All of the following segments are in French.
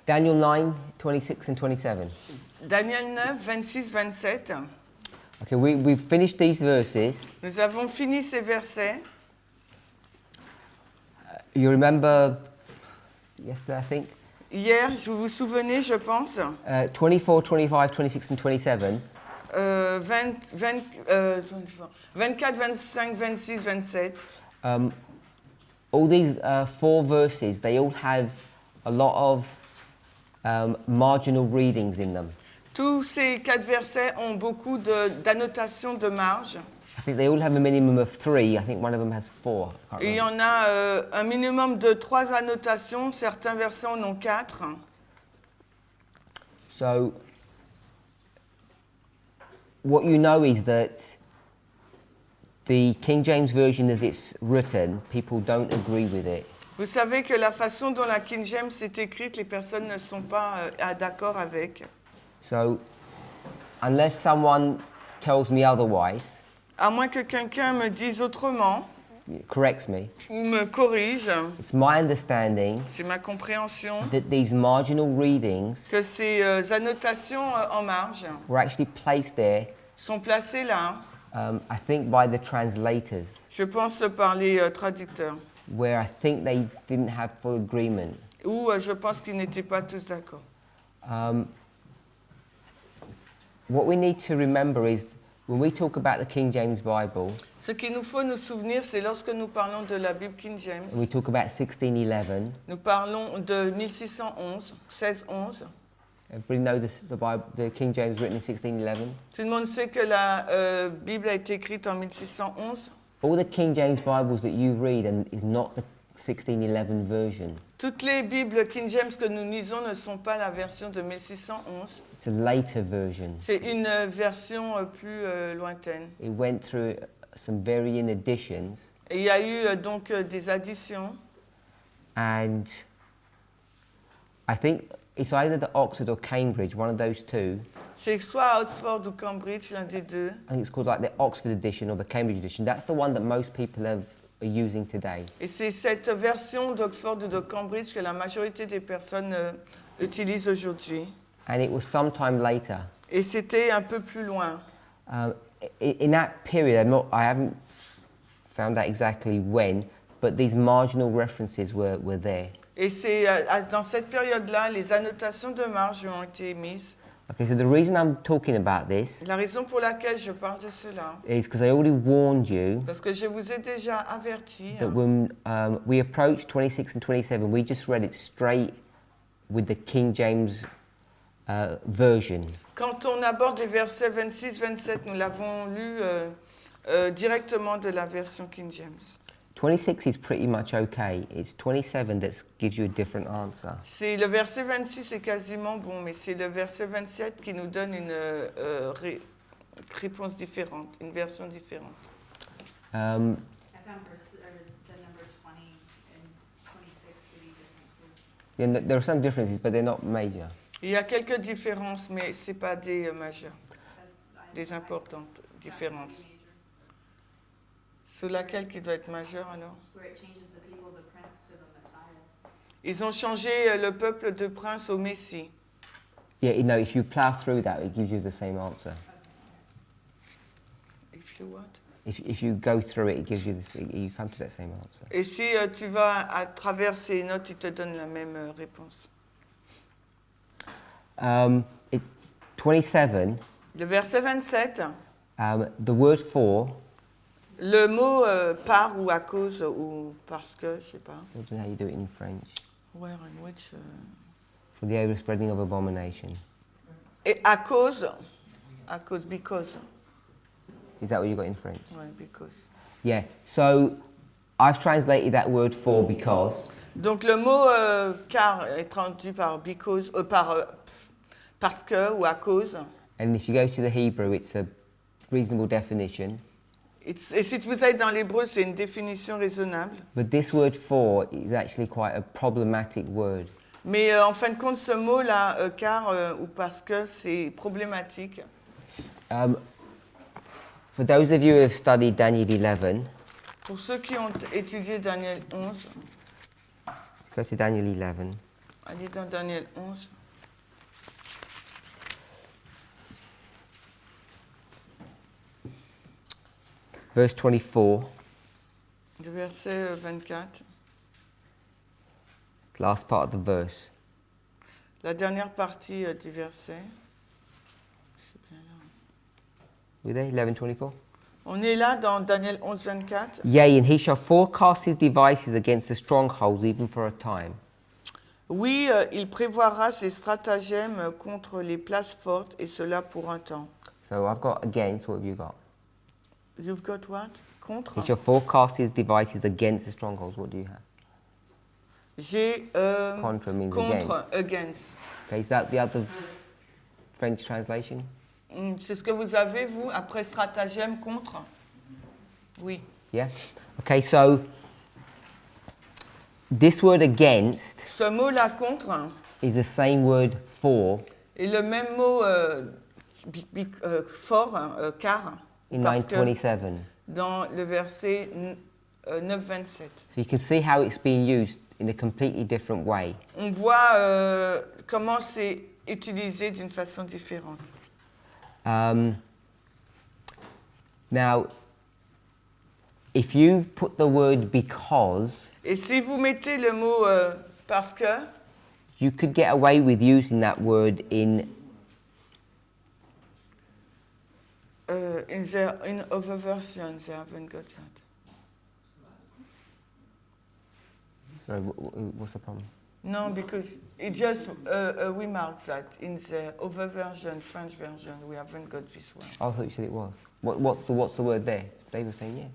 Daniel 9, 26 and 27. Daniel 9, 26, 27. Okay, we've finished these verses. Nous avons fini ces versets. You remember yesterday, I think? Hier, vous vous souvenez, je pense, 24, 25, 26 and 27. 24, 25, 26, 27. All these 4 verses, they all have a lot of marginal readings in them. Tous ces 4 versets ont beaucoup d'annotations de marge. I think they all have a minimum of 3. I think one of them has 4. I can't Et il y remember. en a un minimum de 3 annotations. Certains versets en ont 4. So, what you know is that the King James Version as it's written, people don't agree with it. Vous savez que la façon dont la King James est écrite, les personnes ne sont pas d'accord avec. So, unless someone tells me otherwise, À moins que quelqu'un me dise autrement corrects me, ou me corrige, it's my understanding c'est ma compréhension, that these marginal readings que ces annotations en marge were actually placed there, sont placées là, I think by the translators, je pense par les traducteurs, where I think they didn't have full agreement. ou je pense qu'ils n'étaient pas tous d'accord. What we need to remember is when we talk about the King James Bible, Ce qu'il nous faut nous souvenir, c'est lorsque nous parlons de la Bible King James, we talk about 1611. nous parlons de 1611, 1611. Everybody know the Bible, the King James written in 1611. Tout le monde sait que la Bible a été écrite en 1611. All the King James Bibles that you read is not the 1611 version. Toutes les Bibles King James que nous lisons ne sont pas la version de 1611. It's a later version. C'est une version plus lointaine. It went through some varying editions, Et il y a eu donc des additions. and I think it's either the Oxford or Cambridge, one of those two. C'est soit Oxford ou Cambridge, l'un des deux. I think it's called like the Oxford edition or the Cambridge edition. That's the one that most people are using today. Et c'est cette version d'Oxford ou de Cambridge que la majorité des personnes utilisent aujourd'hui. And it was sometime later. Et c'était un peu plus loin. In that period, I haven't found out exactly when, but these marginal references were there. Et c'est dans cette période-là, les annotations de marge ont été mises. Okay, so the reason I'm talking about this La raison pour laquelle je parle de cela, is because I already warned you parce que je vous ai déjà averti that when we approached 26 and 27, we just read it straight with the King James version. quand on aborde les versets 26-27, nous l'avons lu directement de la version King James. 26 is pretty much okay. It's 27 that gives you a different answer. C'est le verset 26 est quasiment bon, mais c'est le verset 27 qui nous donne une réponse différente, une version différente. I found the number 20 and 26 to be different too. Yeah, there are some differences, but they're not major. Il y a quelques différences, mais ce n'est pas des majeures, des importantes différences. Sous laquelle qui doit être majeure alors? Where it changes the people, the prince to the messiahs. Ils ont changé le peuple de prince au Messie. Yeah, you know, if you plow through that, it gives you the same answer. If you what? If you go through it, it gives you you come to that same answer. Et si tu vas à travers ces notes, il te donne la même réponse. It's 27. Le verset 27, The word for, le mot par ou à cause ou parce que, je sais pas. I don't know how you do it in French. Where and which. For the overspreading of abomination. Et à cause, because. Is that what you got in French? Ouais, because. Yeah. So I've translated that word for because. Donc le mot car est traduit par because, parce que ou à cause. And if you go to the Hebrew, it's a reasonable definition. Et si vous êtes dans l'hébreu, c'est une définition raisonnable. But this word for is actually quite a problematic word. Mais en fin de compte, ce mot-là, car ou parce que, c'est problématique. For those of you who have studied Daniel 11, Pour ceux qui ont étudié Daniel 11, go to Daniel 11. Allez dans Daniel 11. Verse 24, Le verset 24. last part of the verse. La dernière partie du verset. Je suis bien là. We there? 11:24. On est là dans Daniel 11, 24. Yea, and he shall forecast his devices against the strongholds, even for a time. Oui, il prévoira ses stratagèmes contre les places fortes, et cela pour un temps. So I've got against. What have you got? You've got what? Contre. He shall forecast his devices against the strongholds. What do you have? J'ai Contra means contre, against. Okay, is that the other French translation? C'est ce que vous avez, vous, après stratagème, contre? Oui. Yeah. Okay, so this word against Ce mot-là, contre, is the same word for est le même mot fort, car, in parce que 9:27. dans le verset 9, 27. So you can see how it's being used in a completely different way. On voit comment c'est utilisé d'une façon différente. Now, if you put the word because, Et si vous mettez le mot parce que, you could get away with using that word in in other versions, they haven't got that. sorry, what's the problem? No, because it just remarks that in the other version, French version, we haven't got this one. I thought you said it was. What's the word there? They were saying yes.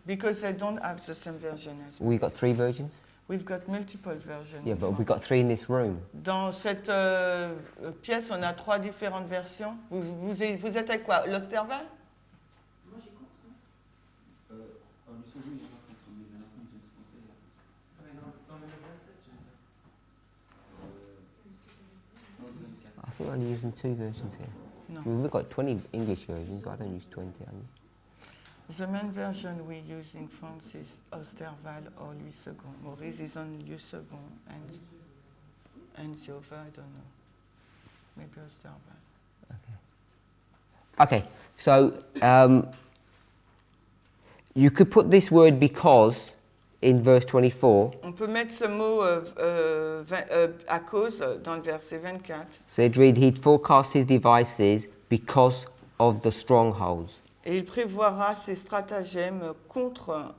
Because they don't have the same version as well. We got 3 versions. We've got multiple versions. Yeah, but we got 3 in this room. Dans cette pièce, on a 3 différentes versions. Vous êtes avec quoi? L'Osterval? Moi, j'ai contre. Dans le 27, je veux dire. I think we're only using 2 versions here. No. We've got 20 English versions, but I don't use 20. The main version we use in France is Osterval or Louis II. Maurice is on Louis II, and the other, I don't know. Maybe Osterval. Okay, so you could put this word because in verse 24. On peut mettre ce mot à cause dans le verset 24. So it'd read, he'd forecast his devices because of the strongholds. Et il prévoira ses stratagèmes contre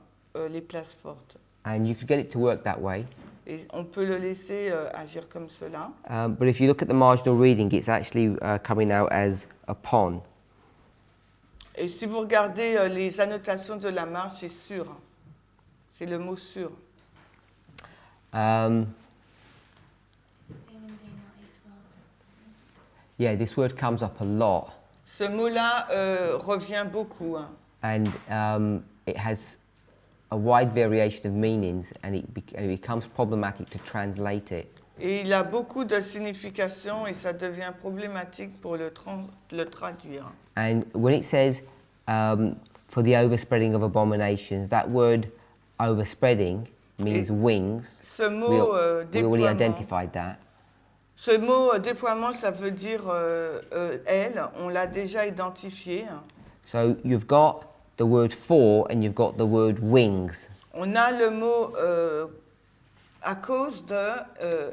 les places fortes. And you could get it to work that way. Et on peut le laisser agir comme cela. But if you look at the marginal reading, it's actually coming out as upon. Et si vous regardez les annotations de la marge, c'est sûr. C'est le mot sûr. Yeah, this word comes up a lot. Ce mot-là revient beaucoup. And it has a wide variation of meanings, and it becomes problematic to translate it. Et il a beaucoup de significations et ça devient problématique pour le traduire. And when it says for the overspreading of abominations, that word overspreading means wings. Ce mot We already déploiement, identified that. ce mot déploiement, ça veut dire aile. On l'a déjà identifié. So you've got the word for and you've got the word wings. On a le mot à cause de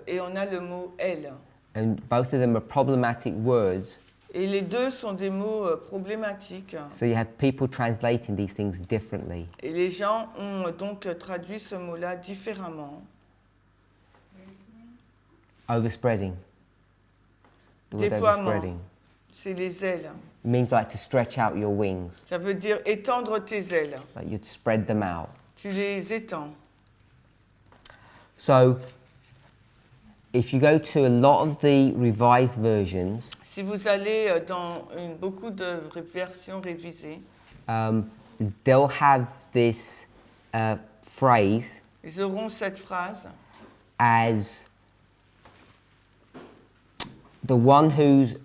et on a le mot aile. And both of them are problematic words. Et les deux sont des mots problématiques. So you have people translating these things differently. Et les gens ont donc traduit ce mot-là différemment. Overspreading. The word Déploiement. overspreading. C'est les ailes. It means like to stretch out your wings. Ça veut dire étendre tes ailes. Like you'd spread them out. Tu les étends. So if you go to a lot of the revised versions, Si vous allez dans beaucoup de versions révisées, they'll have this phrase ils auront cette phrase as the one who's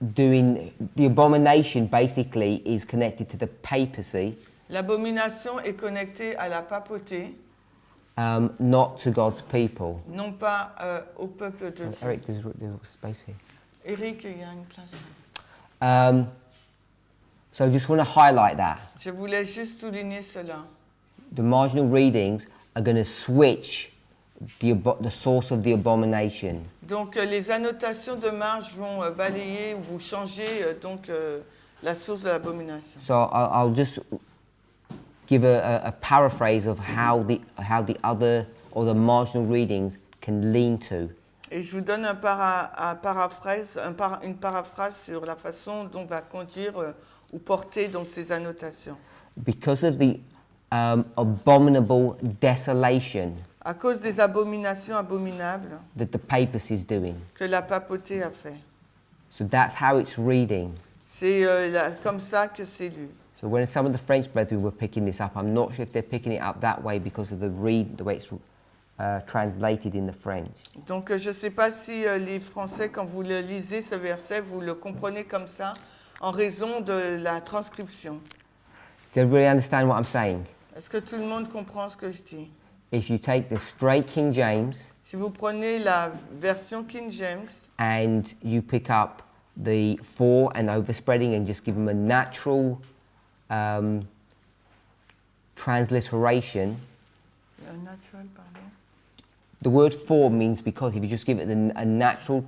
doing the abomination basically is connected to the papacy, l'abomination est connectée à la papauté not to God's people. non pas au peuple de Dieu. Eric, there's space here. Eric, il y a une place. So I just want to highlight that. Je voulais juste souligner cela. The marginal readings are going to switch the source of the abomination. Donc les annotations de marge vont balayer ou vous changer la source de l'abomination. So I'll just give a paraphrase of how the other or the marginal readings can lean to. Et je vous donne une paraphrase sur la façon dont va conduire ou porter donc ces annotations. Because of the abominable desolation À cause des abominations abominables that the papacy is doing. que la papauté a fait. So that's how it's reading. C'est comme ça que c'est lu. So when some of the French brethren were picking this up, I'm not sure if they're picking it up that way because of the way it's translated in the French. Donc je ne sais pas si les Français, quand vous le lisez ce verset, vous le comprenez comme ça en raison de la transcription. Does everybody understand what I'm saying? Est-ce que tout le monde comprend ce que je dis? If you take the straight King James Si vous prenez la version King James and you pick up the for and overspreading and just give them a natural transliteration, natural, pardon. the word for means because. If you just give it a natural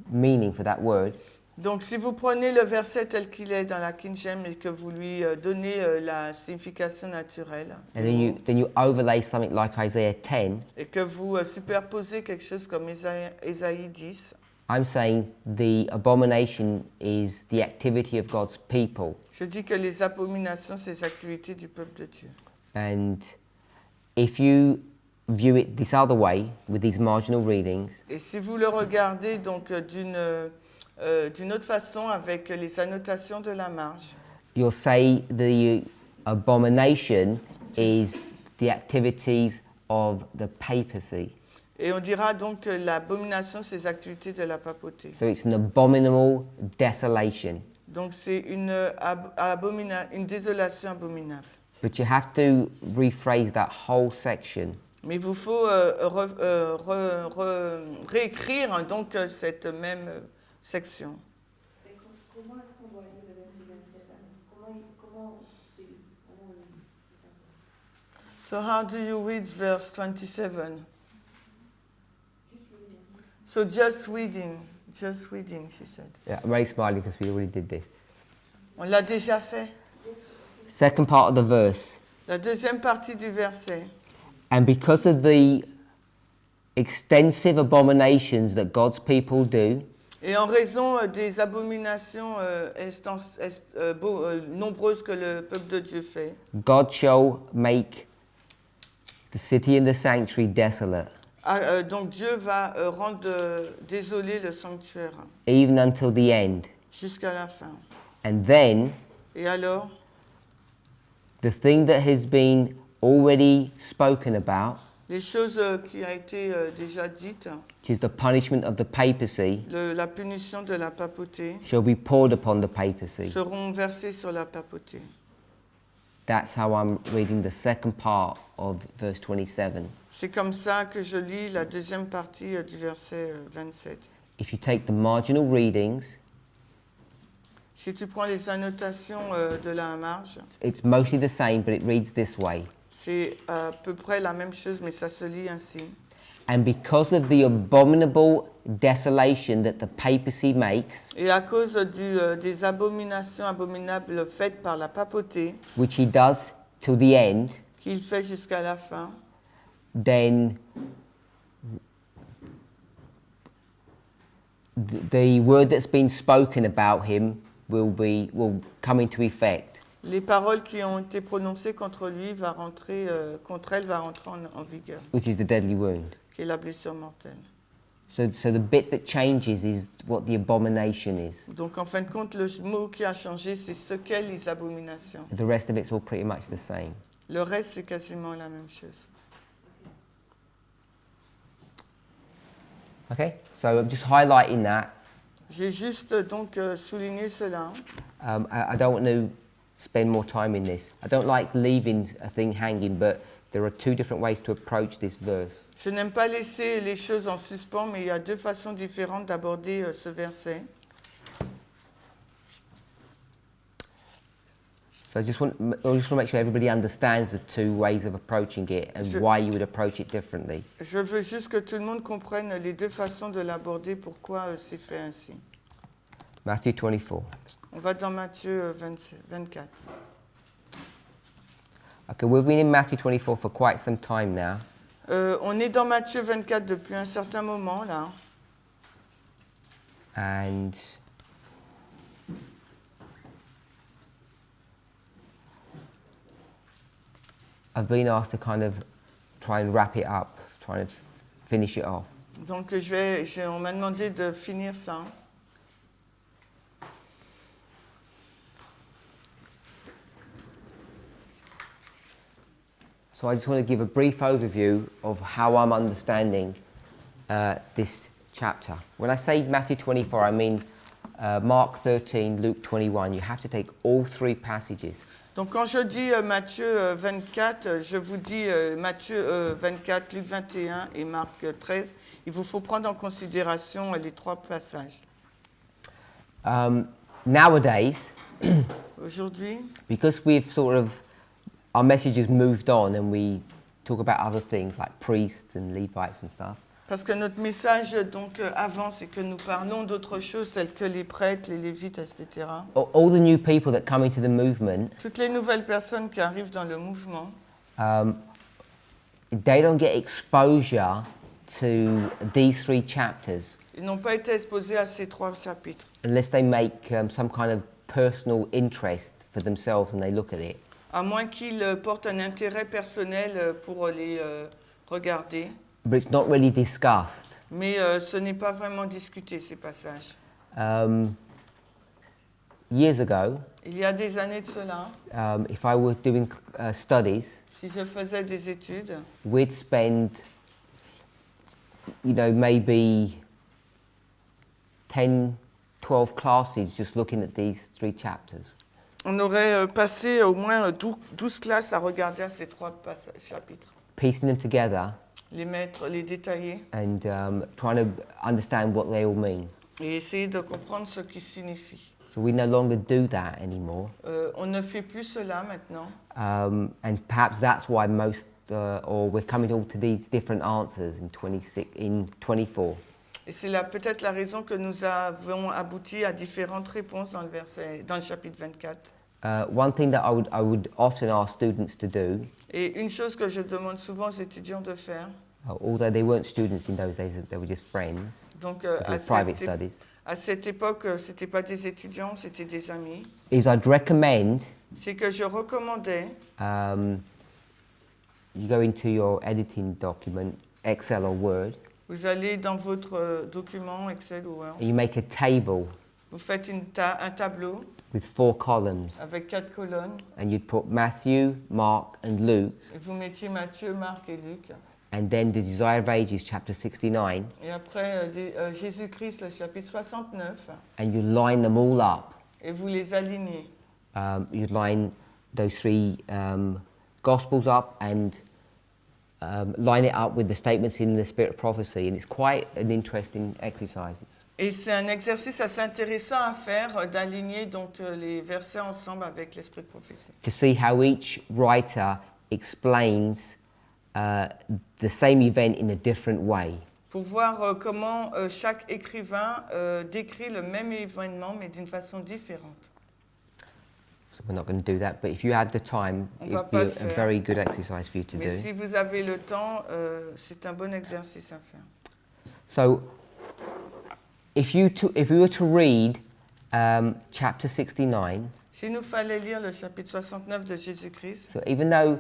meaning for that word, Donc si vous prenez le verset tel qu'il est dans la King James et que vous lui donnez la signification naturelle and then you overlay something like Isaiah 10, et que vous superposez quelque chose comme Ésaïe 10, I'm saying the abomination is the activity of God's people. je dis que les abominations, c'est les activités du peuple de Dieu. And if you view it this other way, with these marginal readings, Et si vous le regardez donc d'une autre façon avec les annotations de la marge, you'll say the abomination is the activities of the papacy. et on dira donc que l'abomination, c'est les activités de la papauté. So it's an abominable desolation. Donc c'est une désolation abominable. But you have to rephrase that whole section. Mais il vous faut réécrire donc cette même section. Comment est-ce qu'on doit lire le verset 27? Comment c'est ça? So how do you read verse 27? So just reading, she said. Yeah, I'm very smiling because we already did this. On l'a déjà fait. Second part of the verse. La deuxième partie du verset. And because of the extensive abominations that God's people do, Et en raison des abominations nombreuses que le peuple de Dieu fait, God shall make the city and the sanctuary desolate, donc Dieu va rendre désolé le sanctuaire even until the end. jusqu'à la fin. And then Et alors, the thing that has been already spoken about, les choses qui ont été déjà dites, which is the punishment of the papacy, la punition de la papauté, shall be poured upon the papacy. seront versées sur la papauté. That's how I'm reading the second part of verse 27. C'est comme ça que je lis la deuxième partie du verset 27. If you take the marginal readings, Si tu prends les annotations de la marge, it's mostly the same, but it reads this way. c'est à peu près la même chose, mais ça se lit ainsi. And because of the abominable desolation that the papacy makes, Et à cause des abominations abominables faites par la papauté, which he does till the end, qu'il fait jusqu'à la fin, then the word that's been spoken about him will come into effect. les paroles qui ont été prononcées contre lui contre elle va rentrer en vigueur, Which is the deadly wound. qui est la blessure mortelle. So the bit that changes is what the abomination is. Donc en fin de compte, le mot qui a changé, c'est ce qu'est les abominations. The rest of it's all pretty much the same. Le reste, c'est quasiment la même chose. Okay, so I'm just highlighting that. J'ai juste donc souligné cela. I don't want to spend more time in this. I don't like leaving a thing hanging, but there are two different ways to approach this verse. Je n'aime pas laisser les choses en suspens, mais il y a deux façons différentes d'aborder ce verset. So I just want to make sure everybody understands the two ways of approaching it and why you would approach it differently. Je veux juste que tout le monde comprenne les deux façons de l'aborder, pourquoi c'est fait ainsi. Matthew 24. On va dans Matthieu 24. Okay, we've been in Matthew 24 for quite some time now. On est dans Matthieu 24 depuis un certain moment, là. And I've been asked to kind of try and wrap it up, try and finish it off. Donc on m'a demandé de finir ça. So I just want to give a brief overview of how I'm understanding this chapter. When I say Matthew 24, I mean Mark 13, Luke 21. You have to take all three passages. Donc quand je dis Matthieu 24, je vous dis Matthieu 24, Luc 21 et Marc 13. Il vous faut prendre en considération les trois passages. Nowadays, Aujourd'hui, because we've sort of, our message has moved on and we talk about other things like priests and Levites and stuff. parce que notre message donc avance et que nous parlons d'autres choses telles que les prêtres, les lévites, etc. All the new people that come into the movement, Toutes les nouvelles personnes qui arrivent dans le mouvement, they don't get exposure to these three chapters ils n'ont pas été exposés à ces trois chapitres, unless they make some kind of personal interest for themselves and they look at it. à moins qu'ils portent un intérêt personnel pour les regarder. But it's not really discussed. Mais ce n'est pas vraiment discuté, ces passages. Years ago, Il y a des années de cela, if I were doing studies, si je faisais des études, we'd spend, maybe 10, 12 classes just looking at these three chapters. on aurait passé au moins 12 classes à regarder à ces trois chapitres. Piecing them together Les mettre, les détailler and trying to understand what they all mean. et essayer de comprendre ce qu'ils signifient. So we no longer do that anymore. On ne fait plus cela maintenant. And perhaps that's why or we're coming all to these different answers in 24. Et c'est peut-être la raison que nous avons abouti à différentes réponses dans le chapitre 24. One thing that I would often ask students to do, Et une chose que je demande souvent aux étudiants de faire, although they weren't students in those days, they were just friends, donc because they were private studies, à cette époque, c'était pas des étudiants, c'était des amis, is I'd recommend c'est que je recommandais, you go into your editing document, Excel or Word, vous allez dans votre document Excel ou Word, and you make a table vous faites un tableau with 4 columns, avec 4 colonnes, and you'd put Matthew, Mark, and Luke, et vous mettiez Matthieu, Marc et Luc, and then the Desire of Ages, chapter 69, et après Jésus-Christ, le chapitre 69, and you line them all up. et vous les alignez. You'd line those three Gospels up and line it up with the statements in the Spirit of Prophecy, and it's quite an interesting exercise. Et c'est un exercice assez intéressant à faire, d'aligner donc les versets ensemble avec l'esprit de prophétie. To see how each writer explains the same event in a different way. Pour voir comment chaque écrivain décrit le même événement, mais d'une façon différente. So we're not going to do that, but if you had the time, On it'd va be pas le a faire. very good exercise for you to Mais do. si vous avez le temps, c'est un bon exercice à faire. So, if we were to read chapter 69, S'il nous fallait lire le chapitre 69 de Jésus-Christ, so even though,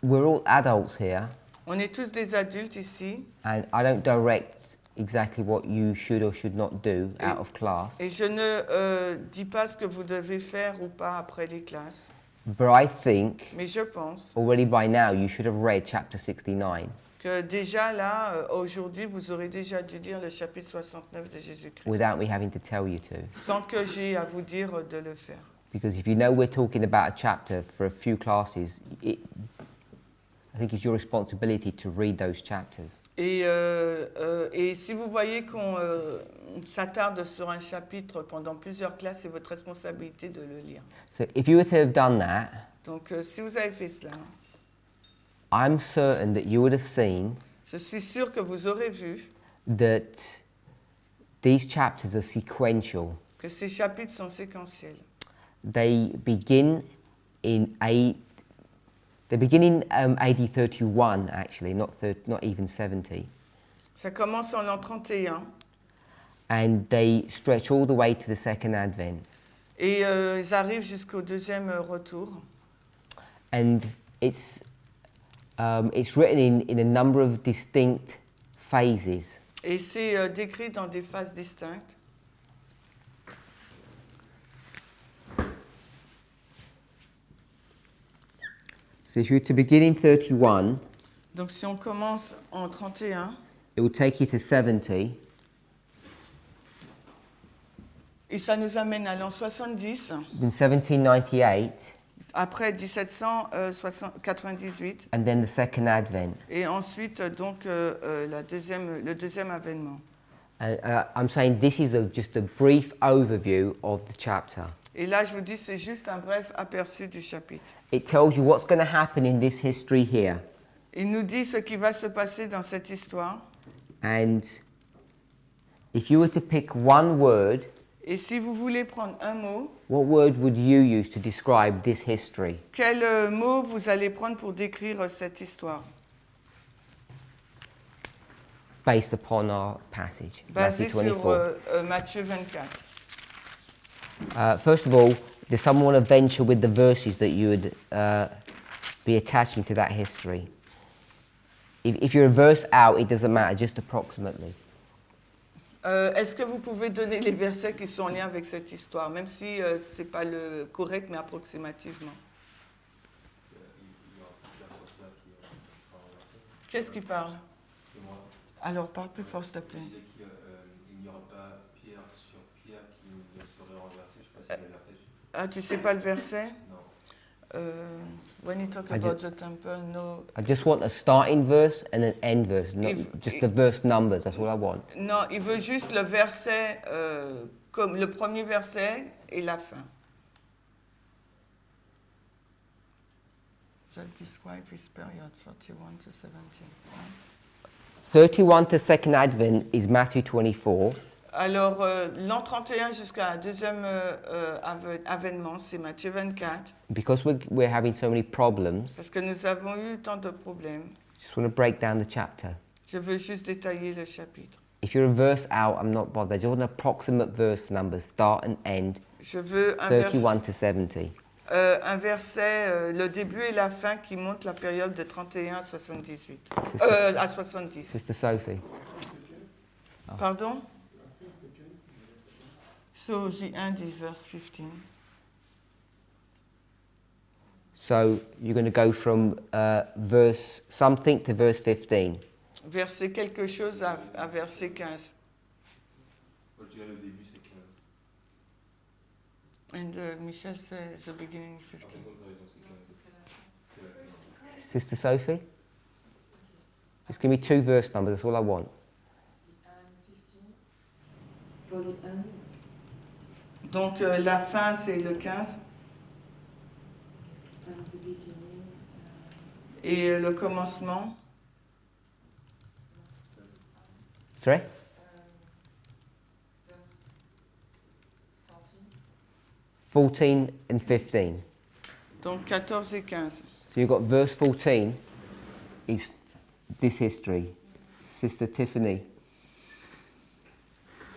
we're all adults here, on est tous des adultes ici, and I don't direct exactly what you should or should not do out of class, et je ne dis pas ce que vous devez faire ou pas après les classes, but I think mais je pense already by now you should have read chapter 69. que déjà là, aujourd'hui, vous aurez déjà dû lire le chapitre 69 de Jésus-Christ, Without me having to tell you to. sans que j'ai à vous dire de le faire. Because if you know we're talking about a chapter for a few classes, I think it's your responsibility to read those chapters. Et si vous voyez qu'on s'attarde sur un chapitre pendant plusieurs classes, c'est votre responsabilité de le lire. So if you were to have done that, Donc, si vous avez fait cela, I'm certain that you would have seen je suis sûre que vous aurez vu that these chapters are sequential. que ces chapitres sont séquentiels. They begin in they begin in AD 31 actually, not even 70, Ça commence en l'an 31 and they stretch all the way to the second Advent. et ils arrivent jusqu'au deuxième retour. And it's written in a number of distinct phases. Et c'est décrit dans des phases distinctes. So if you were to begin in 31, Donc si on commence en 31, it will take you to 70, et ça nous amène à l'an 70, then 1798, après 1798, and then the second Advent. et ensuite donc le deuxième avènement. I'm saying this is just a brief overview of the chapter. Et là, je vous dis, c'est juste un bref aperçu du chapitre. It tells you what's going to happen in this history here. Il nous dit ce qui va se passer dans cette histoire. And if you were to pick one word, Et si vous voulez prendre un mot, what word would you use to describe this history? quel mot vous allez prendre pour décrire cette histoire? Based upon our passage, Basé Matthew sur 24. Matthieu 24. First of all, does someone want to venture with the verses that you would be attaching to that history? If you're a verse out, it doesn't matter, just approximately. Est-ce que vous pouvez donner les versets qui sont en lien avec cette histoire, même si ce n'est pas le correct, mais approximativement? Qu'est-ce qui parle? Alors, parle plus fort, s'il te plaît. Il n'y aura pas pierre sur pierre qui ne serait renversée. Je ne sais pas si le verset. Ah, tu ne sais pas le verset? Non. When you talk I about ju- the temple, no. I just want a starting verse and an end verse, not If- just the verse numbers, that's all I want. Non, il veut juste le verset, comme le premier verset et la fin. Shall describe this period, 31 to 17. 31 to second Advent is Matthew 24. Alors, l'an 31 jusqu'à deuxième avènement, c'est Matthieu 24, Because we're having so many problems, parce que nous avons eu tant de problèmes. just want to break down the chapter. Je veux juste détailler le chapitre. If you're a verse out, I'm not bothered. I just want an approximate verse numbers, start and end, Je veux 31 to 70. un verset, le début et la fin, qui montre la période de 31 à 78. À 70. Sister Sophie. Pardon? So the end is verse 15. So you're going to go from verse something to verse 15. Verset quelque chose à verset 15. Moi, je dirais le début, c'est 15. And Michel said the beginning 15. Par contre, t'as raison, c'est 15. Sister Sophie? Just give me two verse numbers, that's all I want. Donc la fin, c'est le 15. Et le commencement, Sorry? 14 and 15. donc 14 et 15. So you've got verse 14 is this history. Sister Tiffany.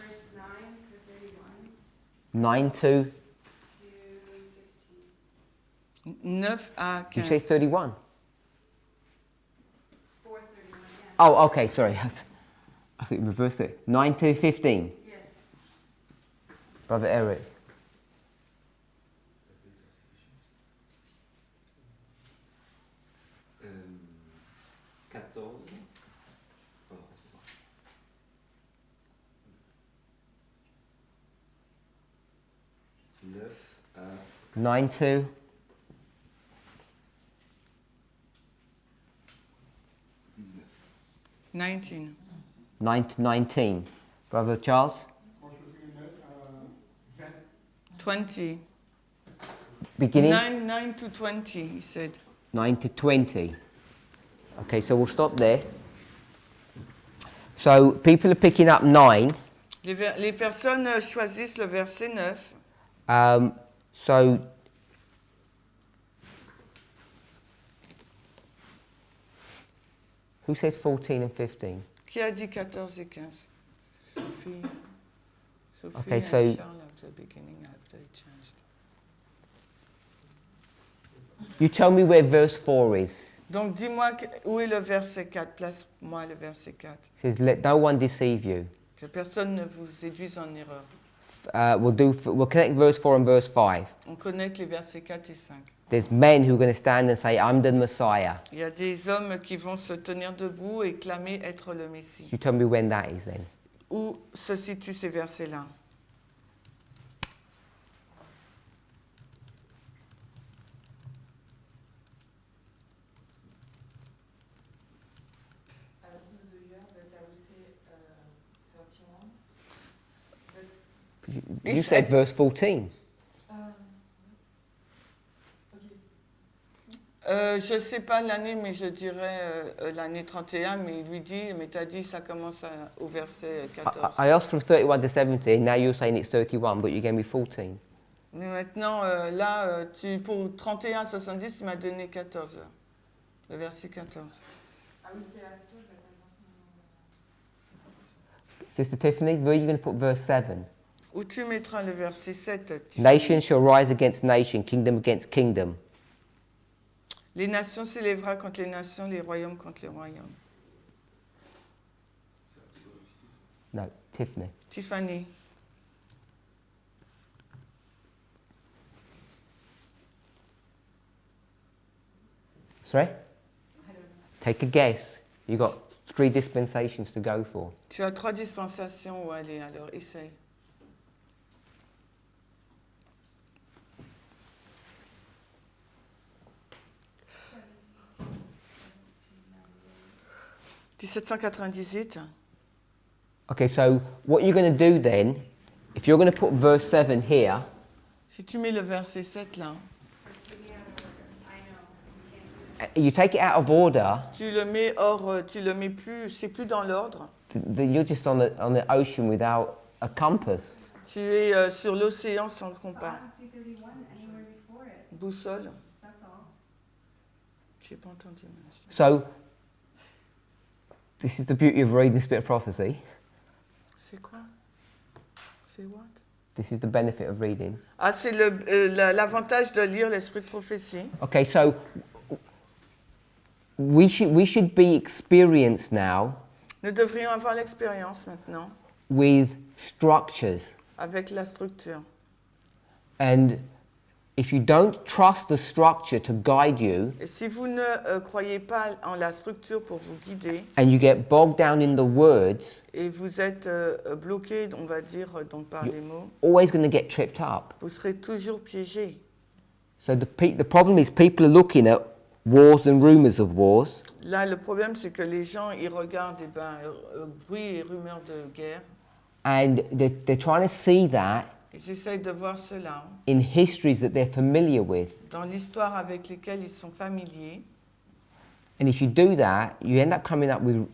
Verse 9 to 31 9 to, to 15. 9 à you 15. say 31? 4:31, yeah. Oh, okay, sorry. I think you reversed it. 9 to 15. Yes. Brother Eric. Euh, 14. Pardon, c'est bon. 9 à 9 to, 19. 19. Brother Charles? Moi, je vais mettre 20. Beginning? 9 to 20, he said. 9 to 20. Okay, so we'll stop there. So people are picking up 9. Les personnes choisissent le verset 9. So who said 14 and 15? Qui a dit 14 et 15? Sophie. Sophie Okay, and so- Charles at the beginning after it changed. You tell me where verse 4 is. Donc dis-moi où est le verset 4. Place-moi le verset 4. It says, "Let no one deceive you." Que personne ne vous séduise en erreur. We'll connect verse 4 and verse 5. On connecte les versets 4 et 5. There's men who are going to stand and say, "I'm the Messiah." Il y a des hommes qui vont se tenir debout et clamer être le Messie. You tell me when that is then. Où se situent ces versets-là? I don't know the year, but I would say 31. But You said verse 14. okay. Je ne sais pas l'année, mais je dirais l'année 31, mais il lui dit, mais tu as dit ça commence au verset 14. I asked from 31 to 17. Now you're saying it's 31, but you gave me 14. Mais maintenant, là, pour 31 à 70, tu m'as donné 14. Le verset 14. I would say after, but I don't know. Sister Tiffany, where are you going to put verse 7? Où tu mettras le verset 7? Tiffany? Nation shall rise against nation, kingdom against kingdom. Les nations s'élèvera contre les nations, les royaumes contre les royaumes. No, Tiffany. Tiffany. Sorry? Take a guess. You've got 3 dispensations to go for. Tu as 3 dispensations où aller, alors essaye. « 1798. Okay, so what you're going to do then, if you're going to put verse 7 here, Si tu mets le verset 7 là, you take it out of order, tu le mets hors, tu le mets plus, c'est plus dans l'ordre. you're just on the ocean without a compass. Tu es sur l'océan sans le I compas. don't see 31 anywhere before it, Boussole. that's all. J'ai pas entendu. merci. So, this is the beauty of reading the Spirit of Prophecy. C'est quoi? C'est what? This is the benefit of reading. Ah, c'est l'avantage de lire l'esprit de prophétie. Okay, so we should be experienced now Nous devrions avoir l'expérience maintenant with structures. avec la structure. And if you don't trust the structure to guide you, Et si vous ne croyez pas en la structure pour vous guider and you get bogged down in the words, et vous êtes bloqué, on va dire, donc par les mots, always going to get tripped up. vous serez toujours piégé. So the problem is people are looking at wars and rumors of wars, Là, le problème, c'est que les gens, ils regardent bruit et rumeurs de guerre. and they're trying to see that Ils essayent de voir cela in histories that they're familiar with. dans l'histoire avec lesquelles ils sont familiers. And if you do that, you end up coming up with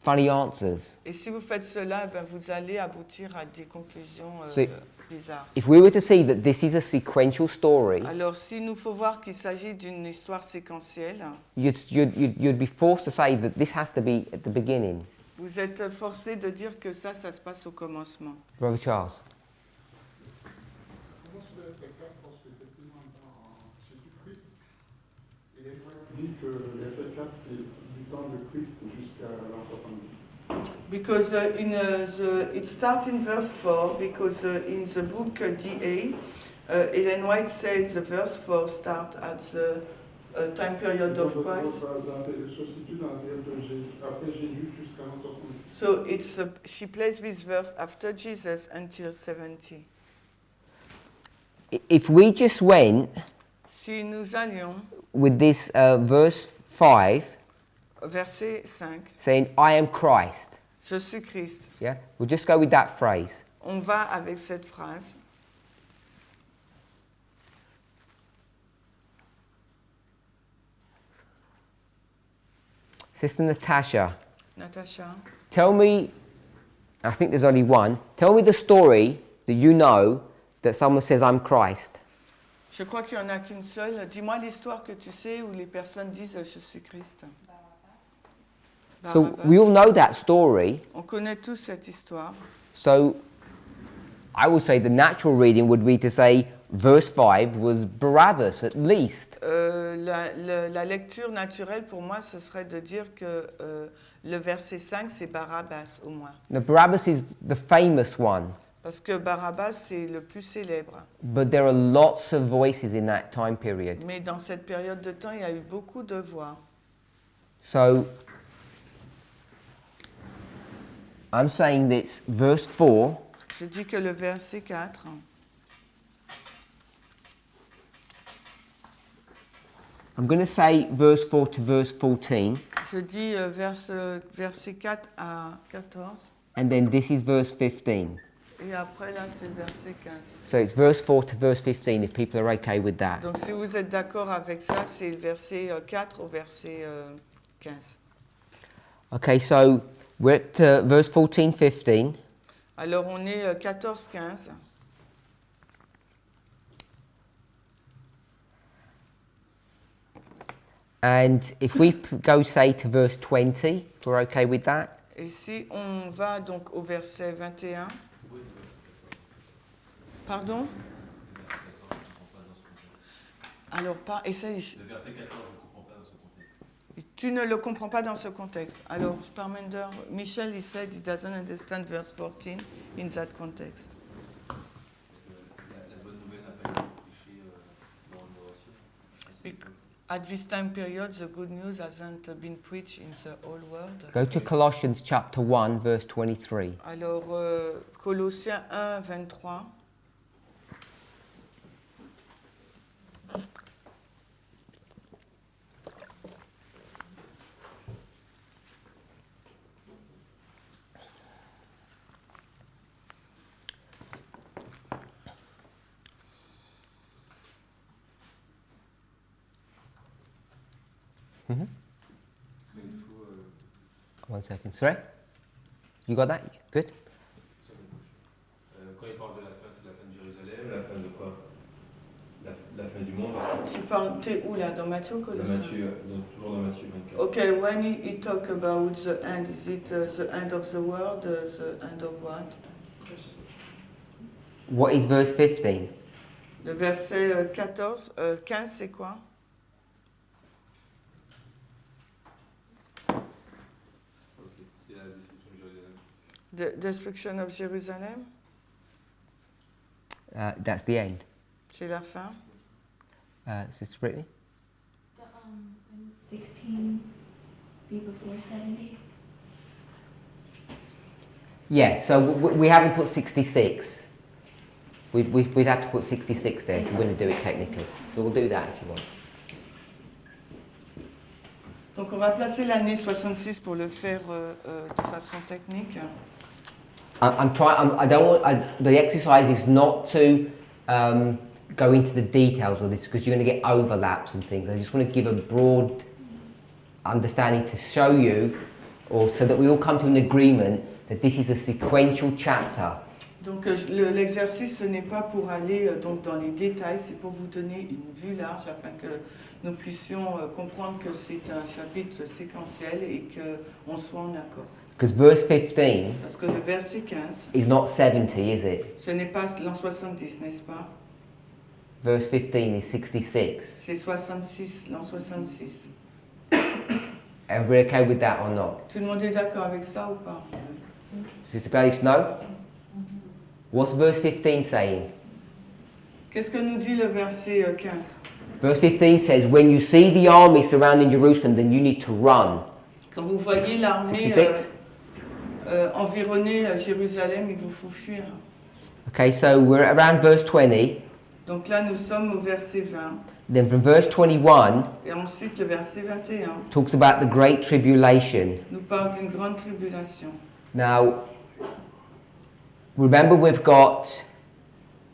funny answers. Et si vous faites cela, ben, vous allez aboutir à des conclusions C'est- bizarres. If we were to see that this is a sequential story, Alors, s'il nous faut voir qu'il s'agit d'une histoire séquentielle, you'd be forced to say that this has to be at the beginning. vous êtes forcé de dire que ça se passe au commencement. Brother Charles. Commence le verset 4 parce que c'est plus dans Jésus-Christ. Et il dit que le verset 4, c'est du temps de Christ jusqu'à l'an 70. Because it starts in verse 4, because in the book DA, Ellen White said the verse 4 starts at the time period of Christ. Se situe dans la période de Jésus, après Jésus jusqu'à l'an 70. So she plays this verse after Jesus until 70. If we just went Si nous allions with this verse 5, verset 5. saying, I am Christ. Je suis Christ. Yeah? We'll just go with that phrase. On va avec cette phrase. Sister Natasha, Natacha, tell me, I think there's only one, tell me the story that you know that someone says, I'm Christ. je crois qu'il n'y en a qu'une seule. Dis-moi l'histoire que tu sais où les personnes disent je suis Christ. So Barabbas. we all know that story. On connaît tous cette histoire. So I would say the natural reading would be to say verse 5 was Barabbas at least. La lecture naturelle pour moi, ce serait de dire que le verset 5, c'est Barabbas au moins. Now Barabbas is the famous one, Parce que Barabbas, c'est le plus célèbre. but there are lots of voices in that time period. Mais dans cette période de temps, il y a eu beaucoup de voix. So I'm saying this verse 4 Je dis que le verset 4, I'm going to say verse 4 to verse 14, je dis verset 4 à 14, and then this is verse 15. et après là, c'est verset 15. So it's verse 4 to verse 15 if people are okay with that. Donc si vous êtes d'accord avec ça, c'est le verset 4 au verset 15. Okay, so we're at verse 14, 15. Alors on est 14, 15. And if we go, say, to verse 20, if we're okay with that. Et si on va donc au verset 21. Pardon? Alors, essaye. Le verset 14, je ne comprends pas dans ce contexte. Tu ne le comprends pas dans ce contexte. Alors, Parminder, Michel, he said he doesn't understand verse 14 in that context. Parce que la bonne nouvelle n'a pas été prêchée dans nos relations. At this time period, the good news hasn't been preached in the whole world. Go to Colossians chapter 1, verse 23. Alors, Colossiens 1, 23. Mhm. Mais il faut. 1 second. Sorry? You got that? Good? Quand il parle de la fin, c'est la fin de Jérusalem, la fin de quoi? La fin du monde. Tu parles, t'es où là, dans Matthieu ou Dans Colossiens? Matthieu, toujours dans Matthieu 24. Okay, when he talk about the end, is it the end of the world, the end of what? What is verse 15? Le verset 15, c'est quoi? Ok, c'est la destruction de Jérusalem. The destruction of Jerusalem, That's the end. c'est la fin. Sister Brittany? The 16 be before 70. Yeah, so we haven't put 66. We'd have to put 66 there if we're going to do it technically. So we'll do that if you want. Donc on va placer l'année 66 pour le faire de façon technique. The exercise is not to go into the details of this because you're going to get overlaps and things. I just want to give a broad understanding to show you, or so that we all come to an agreement that this is a sequential chapter. Donc l'exercice, ce n'est pas pour aller donc dans les détails, c'est pour vous donner une vue large afin que nous puissions comprendre que c'est un chapitre séquentiel et qu'on soit en accord. Because verse 15 Parce que le verset 15, is not 70, is it? ce n'est pas l'an 70, n'est-ce pas? Verse 15 is 66. C'est 66, l'an 66. Everybody okay with that or not? Tout le monde est d'accord avec ça ou pas? Sister Gladys, no? What's verse 15 saying? Qu'est-ce que nous dit le verset 15? Verse 15 says, when you see the army surrounding Jerusalem, then you need to run. Quand vous voyez l'armée 66? environner Jérusalem, il vous faut fuir. Okay, so we're around verse 20. Donc là, nous sommes au verset 20. Then from verse 21, Et ensuite, le verset 21 talks about the great tribulation. nous parle d'une grande tribulation. Now, remember we've got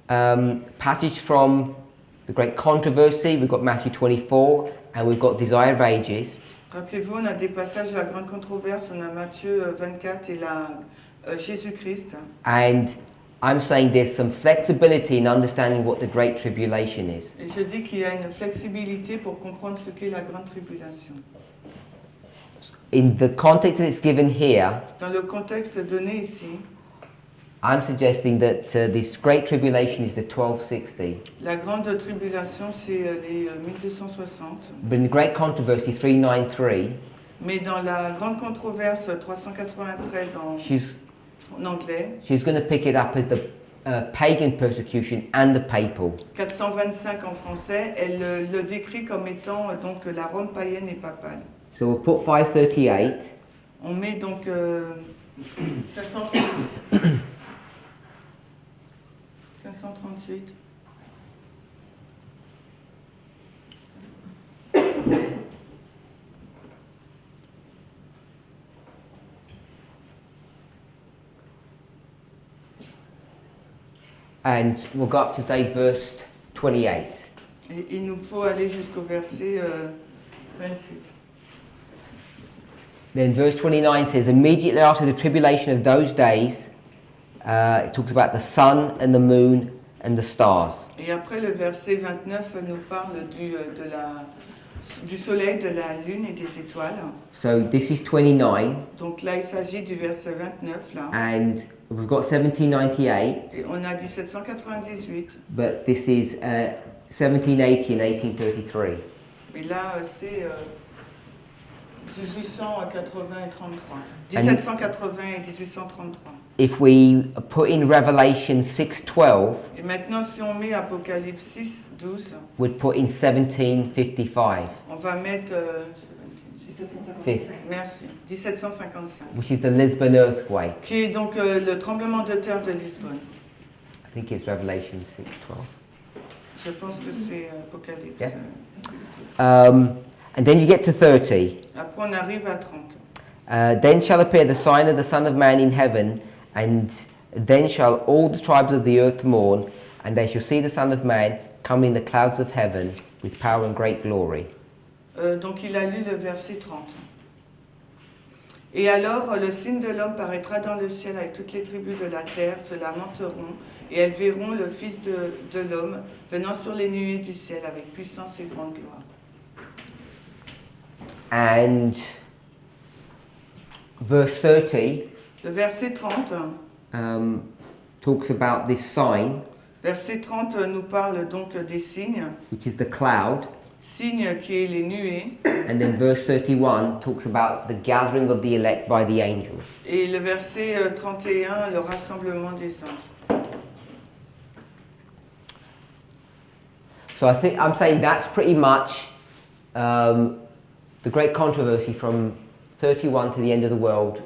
passage from the great controversy, we've got Matthew 24, and we've got Desire of Ages. Rappelez-vous, on a des passages de la grande controverse, on a Matthieu 24 et Jésus-Christ. And I'm saying there's some flexibility in understanding what the great tribulation is. Et je dis qu'il y a une flexibilité pour comprendre ce qu'est la grande tribulation. In the context that it's given here, Dans le contexte donné ici, I'm suggesting that this great tribulation is the 1260. la grande tribulation, c'est les 1260. But in the great controversy 393, Mais dans la grande controverse 393 en anglais, she's going to pick it up as the pagan persecution and the papal. 425 en français, elle le décrit comme étant donc la Rome païenne et papale. So we'll put 538. On met donc 538. 538. And we'll go up to say verse 28. Et il nous faut aller jusqu'au verset 28. Then verse 29 says, immediately after the tribulation of those days, it talks about the sun and the moon and the stars. Et après le verset 29 nous parle du soleil, de la lune et des étoiles. So this is 29, Donc là, il s'agit du verset 29 là. and we've got 1798, Et on a 1798. but this is 1780 and 1833. Mais là, c'est 1880 et 33. 1780 et 1833. If we put in Revelation 6:12, Et maintenant, si on met Apocalypse 6, 12, we'd put in 1755, on va mettre... 5th, merci. 1755. which is the Lisbon earthquake. Qui est donc le tremblement de terre de Lisbonne. I think it's Revelation 6:12. Je pense que c'est Apocalypse. Yeah. And then you get to 30. Après, on arrive à 30. Then shall appear the sign of the Son of Man in heaven, and then shall all the tribes of the earth mourn, and they shall see the Son of Man come in the clouds of heaven with power and great glory. Donc il a lu le verset 30. Et alors le signe de l'homme paraîtra dans le ciel avec toutes les tribus de la terre se lamenteront et elles verront le Fils de l'homme venant sur les nuées du ciel avec puissance et grande gloire. And verse 30 Le verset 30, talks about this sign, verset 30 nous parle donc des signes, which is the cloud, signes qui est les nuées, and then verse 31 talks about the gathering of the elect by the angels. et le verset 31, le rassemblement des anges. So I think I'm saying that's pretty much the great controversy from 31 to the end of the world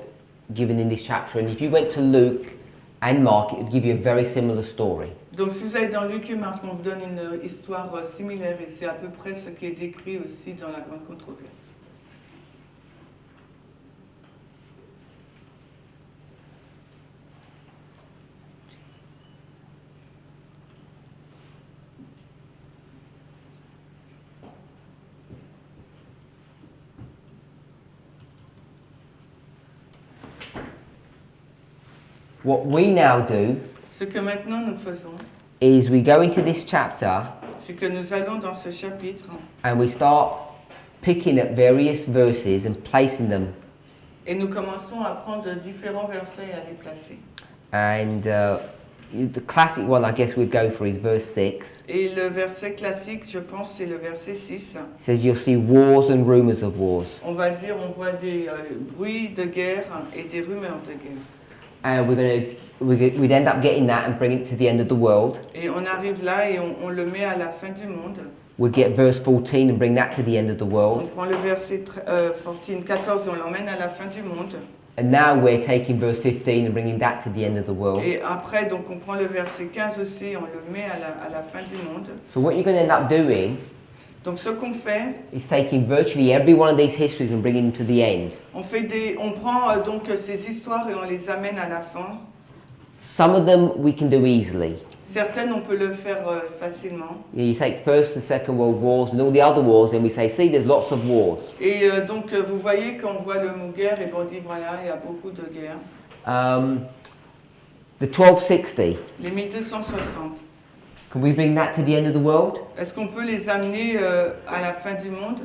given in this chapter. And if you went to Luke and Mark, it would give you a very similar story. Donc si vous allez dans Luc et Marc, on vous donne une histoire similaire et c'est à peu près ce qui est décrit aussi dans la grande controverse. What we now do Ce que maintenant nous faisons, is we go into this chapter c'est que nous allons dans ce chapitre and we start picking up various verses and placing them. et nous commençons à prendre différents versets et à les placer. And the classic one I guess we'd go for is verse 6. Et le verset classique, je pense, c'est le verset 6. It says you'll see wars and rumors of wars. On va dire, on voit des bruits de guerre et des rumeurs de guerre. And we'd end up getting that and bring it to the end of the world. Et on arrive là et on le met à la fin du monde. We'd get verse 14 and bring that to the end of the On world. prend le verset 14 et on l'emmène à la fin du monde. And now we're taking verse 15 and bringing that to the end of the world. Et après, donc, on prend le verset 15 aussi, on le met à la fin du monde. So what you're going to end up doing Donc ce qu'on fait, is taking virtually every one of these histories and bringing them to the end. on prend donc ces histoires et on les amène à la fin. Some of them we can do easily. Certaines, on peut le faire facilement. You take First and Second World Wars and all the other wars, and we say, see, there's lots of wars. Et donc vous voyez quand on voit le mot guerre, et on dit voilà, il y a beaucoup de guerres. The 1260. Les 1260. Can we bring that to the end of the world? Est-ce qu'on peut les amener à la fin du monde?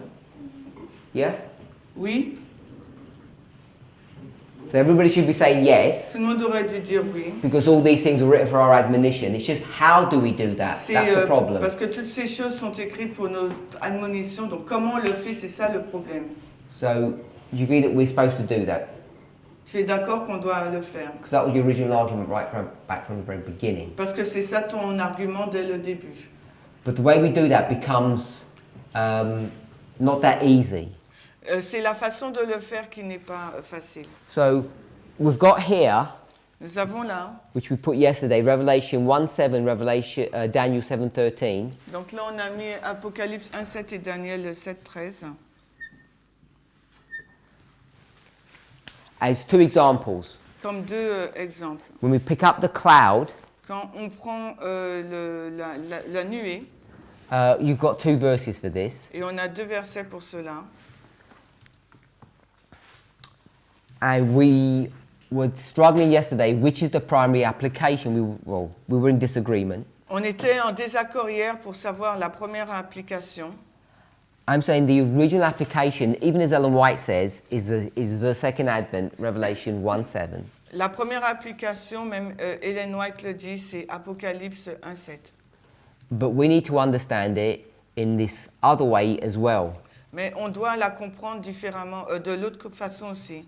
Yeah? Oui. So everybody should be saying yes, Tout le monde aurait dû dire oui. because all these things were written for our admonition. It's just how do we do that? C'est, That's the problem. parce que toutes ces choses sont écrites pour notre admonition, donc comment on le fait, c'est ça le problème. So, do you agree that we're supposed to do that? Tu es d'accord qu'on doit le faire? Because that was the original argument back from the very beginning. Parce que c'est ça ton argument dès le début. But the way we do that becomes not that easy. C'est la façon de le faire qui n'est pas facile. So, we've got here, Nous avons là, which we put yesterday, Revelation 1:7, Daniel 7:13. donc là on a mis Apocalypse 1:7 et Daniel 7:13 as two examples. comme deux exemples. When we pick up the cloud, Quand on prend la nuée, you've got two verses for this. et on a deux versets pour cela, And we were struggling yesterday, which is the primary application. We were in disagreement. on était en désaccord hier pour savoir la première application. I'm saying the original application, even as Ellen White says, is the second advent, Revelation 1:7. La première application, même Ellen White le dit, c'est Apocalypse 1:7. But we need to understand it in this other way as well. Mais on doit la comprendre différemment, de l'autre façon aussi.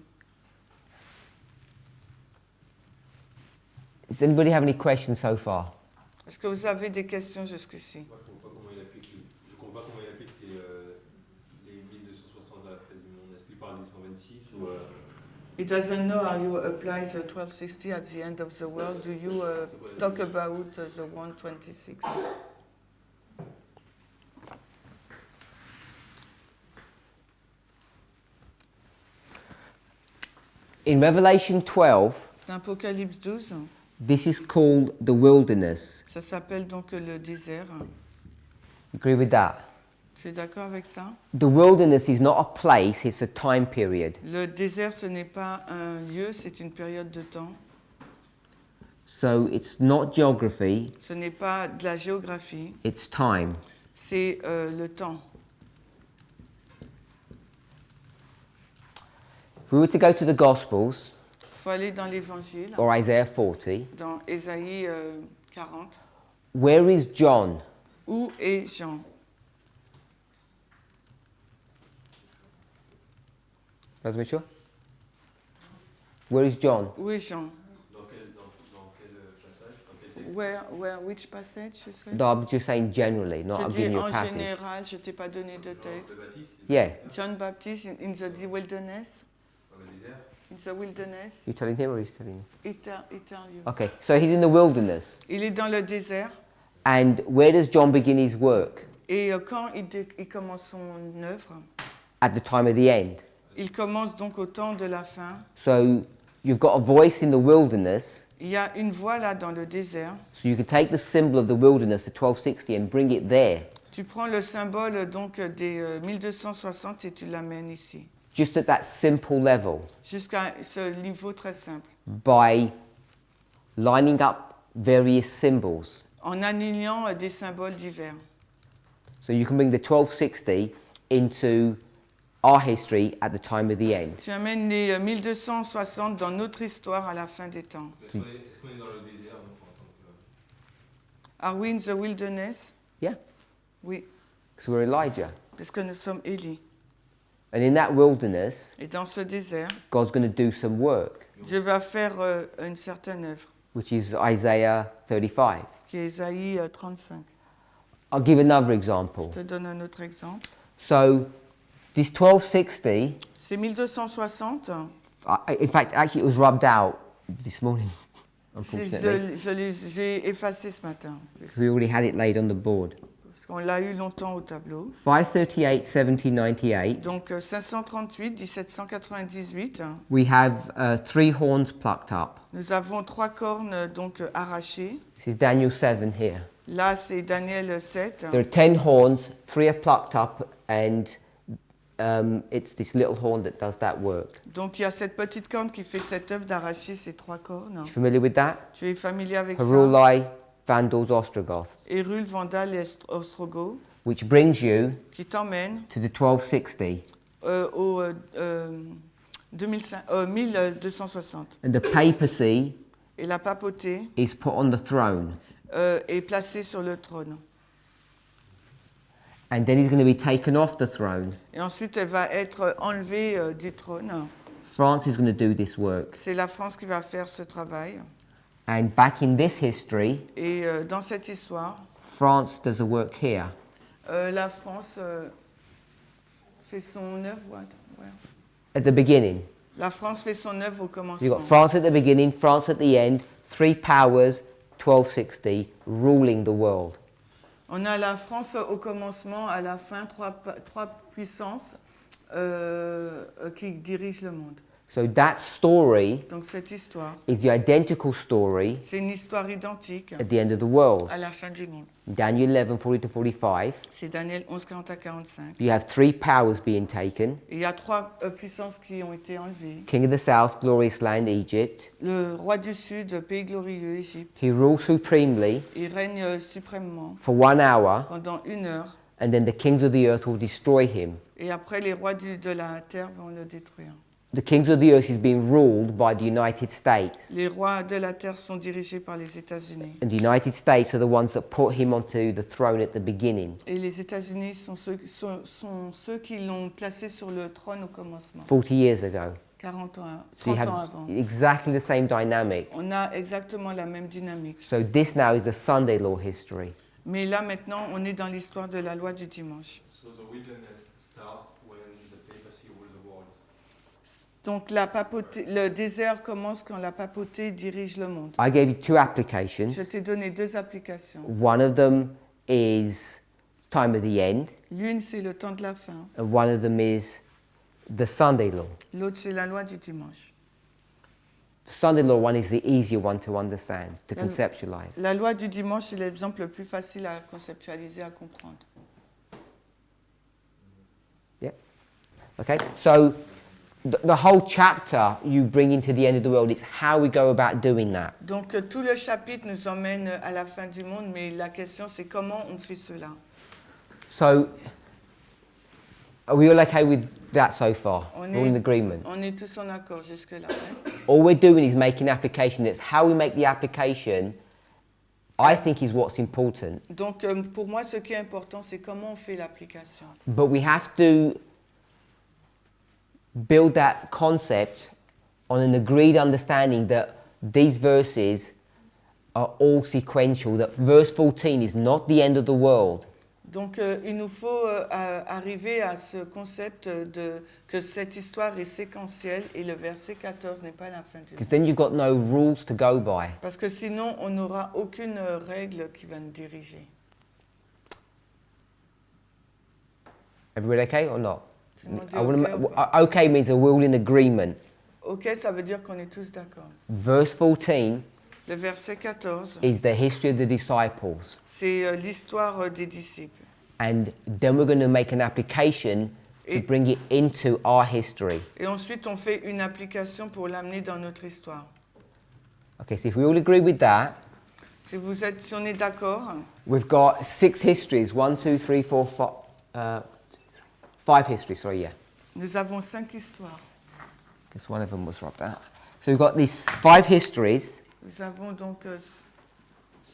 Does anybody have any questions so far? Est-ce que vous avez des questions jusqu'ici? Moi, je ne comprends pas comment il applique, les 1260 à la fin du monde. Est-ce qu'il parle des 126 ou... He doesn't know how you apply the 1260 at the end of the world. Do you talk about the 126? In Revelation 12, Dans Apocalypse 12, this is called the wilderness. ça s'appelle donc le désert. You agree with that? Tu es d'accord avec ça? The wilderness is not a place, it's a time period. Le désert, ce n'est pas un lieu, c'est une période de temps. So it's not geography, Ce n'est pas de la géographie, it's time. c'est le temps. If we were to go to the Gospels, Il faut aller dans l'Évangile, or Isaiah 40, dans Ésaïe 40. where is John? Où est Jean? Brother Mitchell? Where is John? Où est Jean? Dans quel passage? Dans quel texte? Which passage, you say? No, I'm just saying generally, not Je I'm dis giving you a en passage. général, je t'ai pas donné de Le texte. Baptiste, Yeah, John Baptist in the wilderness. dans le désert. In the wilderness. you telling him or he's telling you? He tell you. Okay, so he's in the wilderness. Il est dans le désert. And where does John begin his work? Et quand il commence son œuvre, At the time of the end. il commence donc au temps de la fin. So you've got a voice in the wilderness, Il y a une voix là dans le désert. so you can take the symbol of the wilderness, the 1260, and bring it there, Tu prends le symbole donc des 1260 et tu l'amènes ici, just at that simple level, jusqu'à ce niveau très simple, by lining up various symbols. en alignant des symboles divers. So you can bring the 1260 into our history at the time of the end. Tu amènes les 1260 dans notre histoire à la fin des temps. Est-ce qu'on est dans le désert, nous, en tant que... Are we in the wilderness? Yeah, Oui, because we're Elijah. parce que nous sommes Élie. And in that wilderness, Et dans ce désert, God's going to do some work, Dieu va faire une certaine œuvre, which is Isaiah 35. qui est Ésaïe 35. I'll give another example. Je te donne un autre exemple. So this 1260, C'est 1260. in fact, actually it was rubbed out this morning, unfortunately, J'ai effacé ce matin, because we already had it laid on the board. parce On l'a eu longtemps au tableau. 538, 1798. Donc 538, 1798. We have 3 horns plucked up. Nous avons 3 cornes donc arrachées. This is Daniel 7 here. Là, c'est Daniel 7. There are 10 horns, 3 are plucked up, and it's this little horn that does that work. Donc il y a cette petite corne qui fait cette œuvre d'arracher ces 3 cornes. You familiar with that? Tu es familier avec ça? Heruli, Vandals, Ostrogoths, Hérule, Vandale et Ostrogoth, which brings you qui t'emmène to the 1260. au 1260. And the papacy Et la papauté is put on the throne. est placée sur le trône. And then he's going to be taken off the throne. Et ensuite, elle va être enlevée du trône. France is going to do this work. C'est la France qui va faire ce travail. And back in this history, Et dans cette histoire, France does the work here. la France fait son œuvre. Ouais. At the beginning. La France fait son œuvre au You've commencement. got France at the beginning, France at the end, 3 powers, 1260, ruling the world. On a la France au commencement, à la fin, 3 puissances qui dirigent le monde. So that story Donc cette histoire, is the identical story c'est une histoire identique at the end of the world. à la fin du monde. Daniel 11, 40 to 45, C'est Daniel 11, 40 à 45. you have 3 powers being taken. Et il y a 3 puissances qui ont été enlevées. King of the South, glorious land, Egypt. Le roi du Sud, pays glorieux, Égypte, He rules supremely il règne suprêmement for 1 hour, pendant 1 heure. and then the kings of the earth will destroy him. Et après, les rois de la terre vont le détruire. The kings of the earth is being ruled by the United States. Les rois de la terre sont dirigés par les États-Unis. And the United States are the ones that put him onto the throne at the beginning, Et les États-Unis sont ceux qui l'ont placé sur le trône au commencement, 40 years ago. 40 ans, So you 30 ans have avant. exactly the same dynamic. On a exactement la même dynamique. So this now is the Sunday law history. Mais là, maintenant, on est dans l'histoire de la loi du dimanche. So the wilderness starts when the papacy rules the world. Donc, le désert commence quand la papauté dirige le monde. I gave you 2 applications. Je t'ai donné 2 applications. One of them is time of the end, L'une, c'est le temps de la fin. and one of them is the Sunday law. L'autre, c'est la loi du dimanche. The Sunday law one is the easier one to understand, to La- conceptualize. La loi du dimanche, c'est l'exemple le plus facile à conceptualiser, à comprendre. Yeah. Okay. So the whole chapter you bring into the end of the world. It's how we go about doing that. Donc, tout le chapitre nous emmène à la fin du monde, mais la question, c'est comment on fait cela. So are we all okay with that so far? On We're all in est- agreement. On est tous en accord jusque-là. Hein? All we're doing is making application. It's how we make the application, I think, is what's important. Donc, pour moi, ce qui est important, c'est comment on fait l'application. But we have to build that concept on an agreed understanding that these verses are all sequential, that verse 14 is not the end of the world. Donc, il nous faut arriver à ce concept que cette histoire est séquentielle et le verset 14 n'est pas la fin du Because monde. then you've got no rules to go by. Parce que sinon, on n'aura aucune règle qui va nous diriger. Everybody okay or not? Tout le monde dit I wanna OK ou pas? okay means that we're all in agreement. OK, ça veut dire qu'on est tous d'accord. Verse 14 Le verset 14, is the history of the disciples. c'est l'histoire des disciples. And then we're going to make an application to Et- bring it into our history. Et ensuite, on fait une application pour l'amener dans notre histoire. Okay, so if we all agree with that, Si on est d'accord, we've got 6 histories. 1, 2, 3, 4, 5 histories, sorry, yeah. nous avons 5 histoires. Because one of them was rubbed out. So we've got these 5 histories, Nous avons donc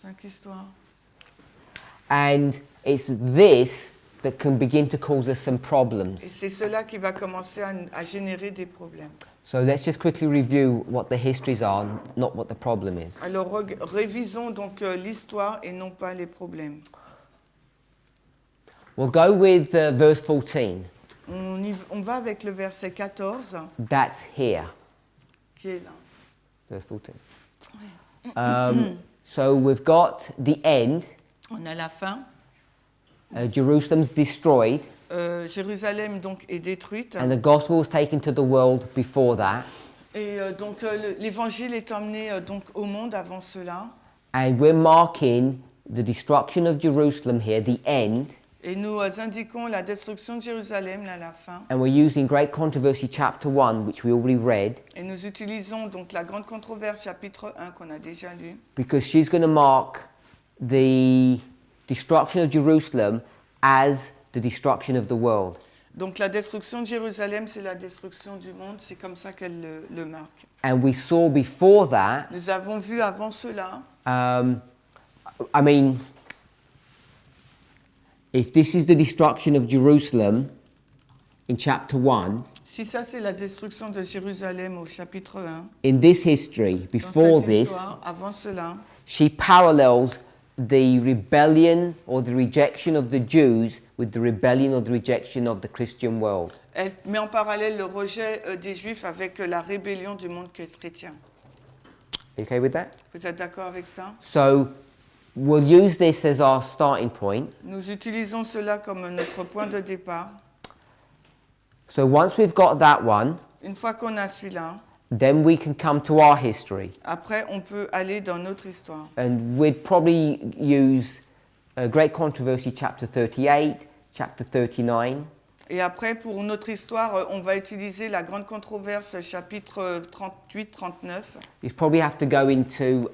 5 histoires. and it's this that can begin to cause us some Et problems. c'est cela qui va commencer à générer des problèmes. So let's just quickly review what the histories are, not what the problem is. Alors, révisons donc l'histoire et non pas les problèmes. We'll go with verse 14. On va avec le verset 14, That's here. qui est là. Verse 14. So we've got the end, On a la fin, Jerusalem's destroyed, Jérusalem donc est détruite. and the gospel was taken to the world before that. Et donc l'évangile est emmené donc au monde avant cela. And we're marking the destruction of Jerusalem here, the end. Et nous indiquons la destruction de Jérusalem là, à la fin. And we're using Great Controversy chapter 1, which we already read, Et nous utilisons donc la grande controverse chapitre 1 qu'on a déjà lu. because she's going to mark the destruction of Jerusalem as the destruction of the world. Donc la destruction de Jérusalem, c'est la destruction du monde, c'est comme ça qu'elle le marque. And we saw before that, Nous avons vu avant cela, I mean, if this is the destruction of Jerusalem in chapter 1, si ça c'est la destruction de Jérusalem au chapitre 1, in this history, dans before cette this, histoire, avant cela, she parallels the rebellion or the rejection of the Jews with the rebellion or the rejection of the Christian world. elle met en parallèle le rejet des Juifs avec la rébellion du monde chrétien. You okay with that? Vous êtes d'accord avec ça? So we'll use this as our starting point. Nous utilisons cela comme notre point de départ. So once we've got that one, Une fois qu'on a celui-là, then we can come to our history. après on peut aller dans notre histoire. And we'd probably use Great Controversy chapter 38, chapter 39. Et après, pour notre histoire, on va utiliser la grande controverse chapitre 38-39. You probably have to go into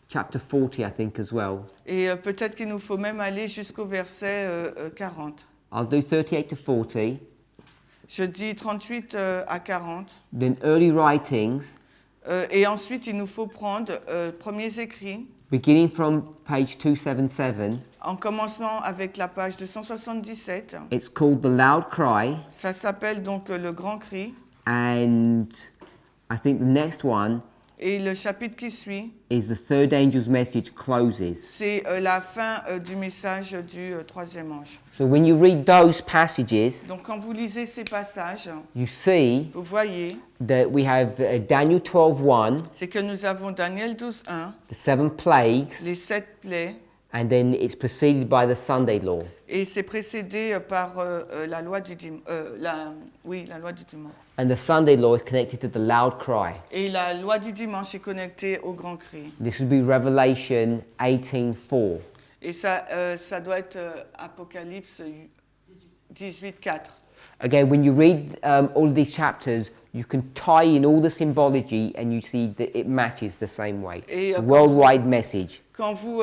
chapter 40, I think, as well. Et peut-être qu'il nous faut même aller jusqu'au verset 40. I'll do 38 to 40. Je dis 38 à 40. Then early writings, Et ensuite, il nous faut prendre premiers écrits, beginning from page 277. en commençant avec la page 277. It's called The Loud Cry. Ça s'appelle donc le grand cri. And I think the next one Et le chapitre qui suit, is the third angel's message closes. c'est la fin du message du troisième ange. So when you read those passages, Donc quand vous lisez ces passages, you see vous voyez, that we have Daniel 12:1, c'est que nous avons Daniel 12:1, the 7 plagues, les 7 plaies, and then it's preceded by the Sunday law. et c'est précédé par la loi du dimanche. La loi du dimanche. And the Sunday law is connected to the loud cry. Et la loi du dimanche est connectée au grand cri. This would be Revelation 18:4. Et ça doit être Apocalypse 18:4. Again, when you read all of these chapters, you can tie in all the symbology and you see that it matches the same way. Et, It's a worldwide message. Quand vous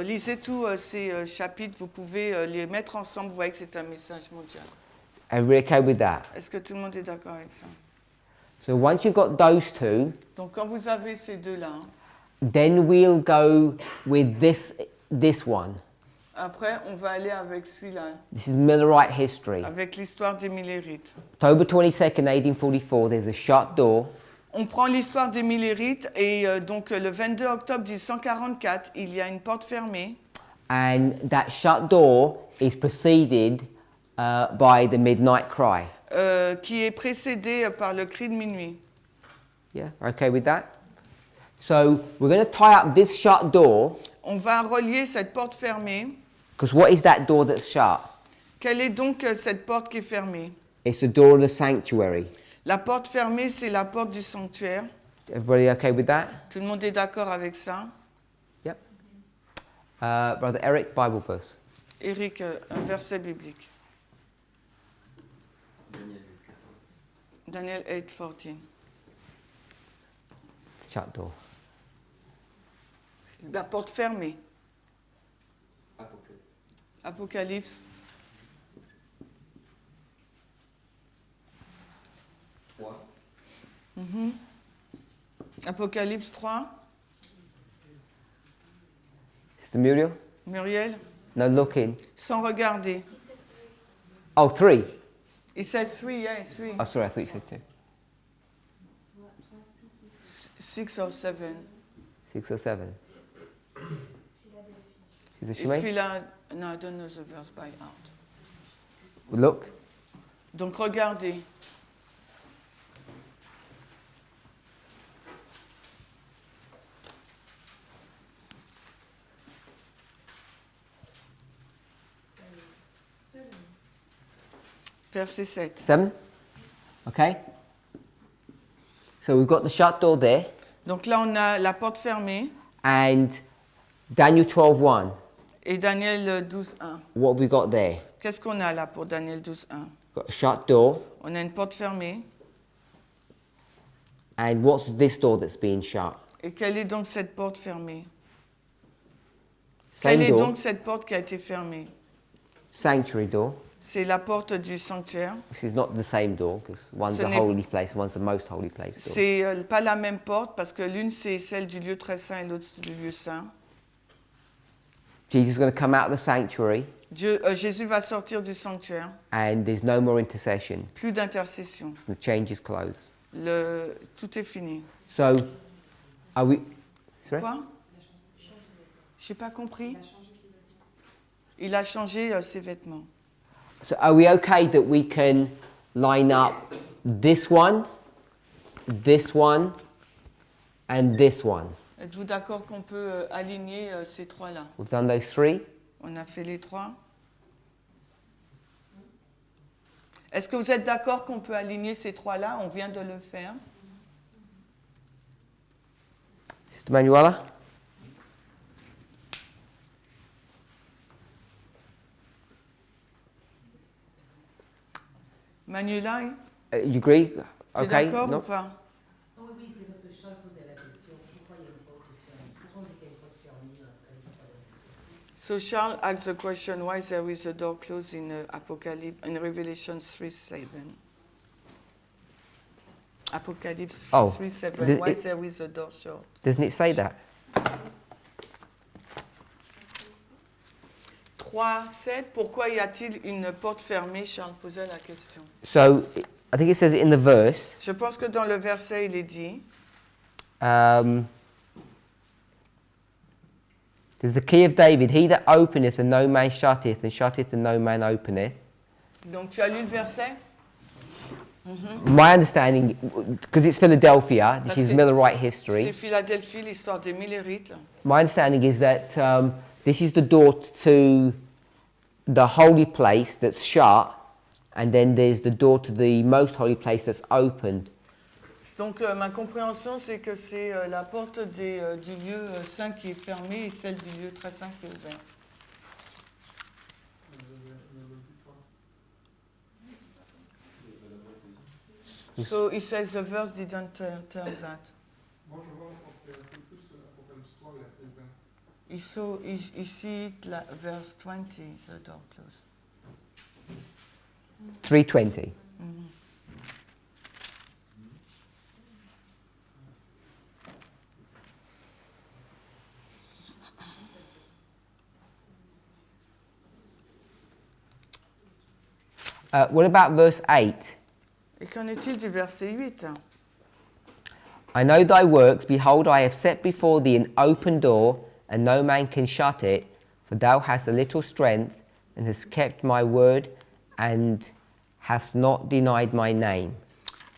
lisez tous ces chapitres, vous pouvez les mettre ensemble, vous voyez que c'est un message mondial. Everybody okay with that? Est-ce que tout le monde est d'accord avec ça? So once you've got those two, Donc quand vous avez ces deux-là, then we'll go with this one. après on va aller avec celui-là, This is Millerite history. avec l'histoire des Millérites. October 22nd, 1844, there's a shut door. On prend l'histoire des Millérites et donc le 22 octobre 1844, il y a une porte fermée. And that shut door is preceded by the midnight cry. Qui est précédée par le cri de minuit. Yeah, okay with that? So we're going to tie up this shut door, On va relier cette porte fermée. because what is that door that's shut? Quelle est donc cette porte qui est fermée? It's the door of the sanctuary. La porte fermée, c'est la porte du sanctuaire. Everybody okay with that? Tout le monde est d'accord avec ça? Yep. Brother Eric, Bible verse. Eric, un verset biblique. Daniel 8:14. Shut door. La porte fermée. Apocalypse. Apocalypse 3. Apocalypse 3. Sister Muriel? Muriel, No, looking. sans regarder. Oh, 3. He said 3, yeah, 3. Oh, sorry, I thought you said 2. 6 or 7. 6 or 7. Is it Et Shimei? celui-là, no, I don't know the verse by heart. Look. Donc regardez. Verset 7. 7? Okay? So we've got the shut door there, Donc là, on a la porte fermée and Daniel 12:1. et Daniel 12.1. What have we got there? Qu'est-ce qu'on a là pour Daniel 12.1? Got a shut door, On a une porte fermée. and what's this door that's being shut? Et quelle est donc cette porte fermée? Same Quelle est door, donc cette porte qui a été fermée? sanctuary door. C'est la porte du sanctuaire. This is not the same door, because one's Ce the n'est- holy place, one's the most holy place door. C'est pas la même porte parce que l'une c'est celle du lieu très saint et l'autre c'est du lieu saint. Jesus is going to come out of the sanctuary, Jésus va sortir du sanctuaire. and there's no more intercession. Plus d'intercession. He changes clothes. Tout est fini. So, are we... Sorry? Quoi? J'ai pas compris. Il a changé ses vêtements. So are we okay that we can line up this one, and this one? Êtes-vous d'accord qu'on peut aligner ces trois-là? We've done those three. On a fait les trois. Est-ce que vous êtes d'accord qu'on peut aligner ces trois-là? On vient de le faire. Sister Manuela? Manuela, You agree? tu es Okay? d'accord No? ou pas? Oui, oui, c'est parce que Charles posait la question. Pourquoi il y a une porte fermée? Pourquoi on dit qu'il y a une porte fermée avec le problème? So Charles asks the question, why there is a door closed in Apocalypse, in Revelation 3:7? Apocalypse Oh, 3:7. Why there is a door shut? Doesn't it say that? 3:7. Pourquoi y a-t-il une porte fermée? Charles posait la question. So, I think it says it in the verse. Je pense que dans le verset, il est dit, There's the key of David. He that openeth and no man shutteth, and shutteth and no man openeth. donc tu as lu le verset? My understanding, because it's Philadelphia, this Parce is que Millerite C'est history. Philadelphie, l'histoire des Millérites. My understanding is that this is the door to the holy place that's shut, and then there's the door to the most holy place that's opened. Donc ma compréhension, c'est que c'est la porte du lieu saint qui est fermée et celle du lieu très saint qui est ouvert. So it says the verse didn't tell that. Moi, je vois un peu plus Apocalypse 3, verset 20. Ici, verse 20, the door closed. 320. What about verse 8? Et qu'en est-il du verset 8? I know thy works, behold, I have set before thee an open door, and no man can shut it, for thou hast a little strength, and hast kept my word, and hast not denied my name.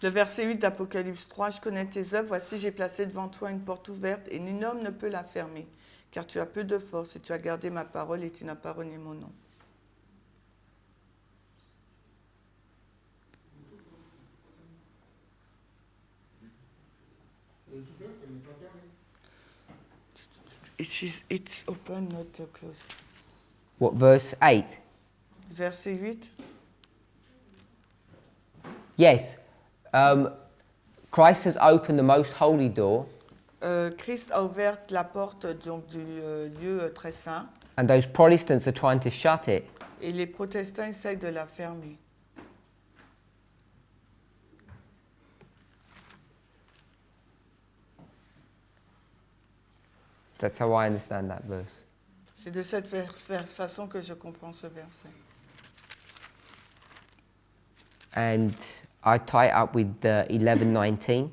Le verset 8 d'Apocalypse 3, je connais tes œuvres, voici j'ai placé devant toi une porte ouverte, et nul homme ne peut la fermer, car tu as peu de force, et tu as gardé ma parole, et tu n'as pas renié mon nom. It's open, not closed. What, verse 8? Verset 8. Yes. Christ has opened the most holy door, Christ a ouvert la porte donc, du lieu très saint, and those Protestants are trying to shut it. et les protestants essayent de la fermer. That's how I understand that verse. C'est de cette façon que je comprends ce verset. And I tie it up with 11:19.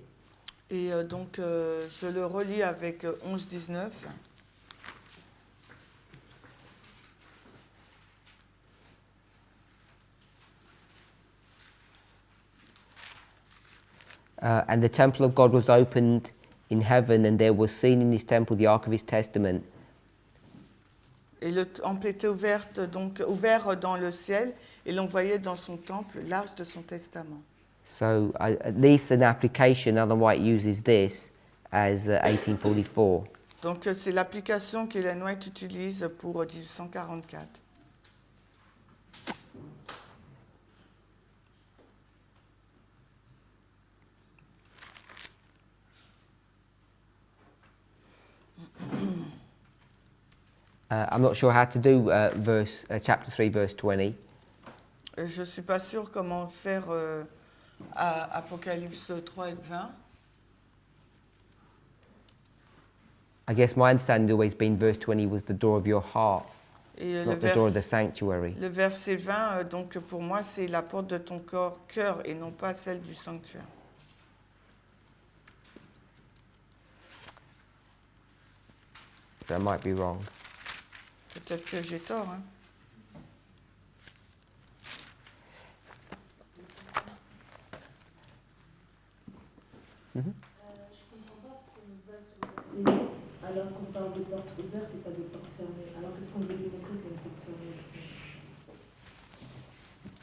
Et donc, je le relis avec 11-19. And the temple of God was opened in heaven, and there was seen in his temple the ark of his testament. Et le temple était ouvert dans le ciel, et l'on voyait dans son temple l'arche de son testament. So at least an application, Ellen White uses this as 1844. Donc c'est l'application qu'Ellen White utilise pour 1844. I'm not sure how to do chapter 3, verse 20. Je ne suis pas sûre comment faire à Apocalypse 3 et 20. I guess my understanding has always been verse 20 was the door of your heart, Et not the door of the sanctuary. le verset 20, donc pour moi, c'est la porte de ton cœur et non pas celle du sanctuaire. But I might be wrong. Peut-être que j'ai tort. Hein. Je comprends pas pourquoi on se base sur le verset 8 alors qu'on parle de portes ouvertes et pas de portes fermées. Alors que ce qu'on veut démontrer, c'est une porte fermée.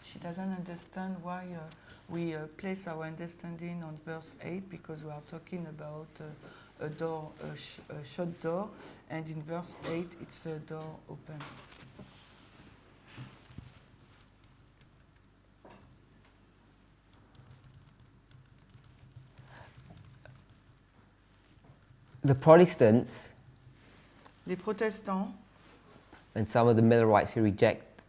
She doesn't understand why we place our understanding on verse 8 because we are talking about a door, a shut door, and in verse 8 it's a door open. The Protestants Les protestants and some of the Millerites who reject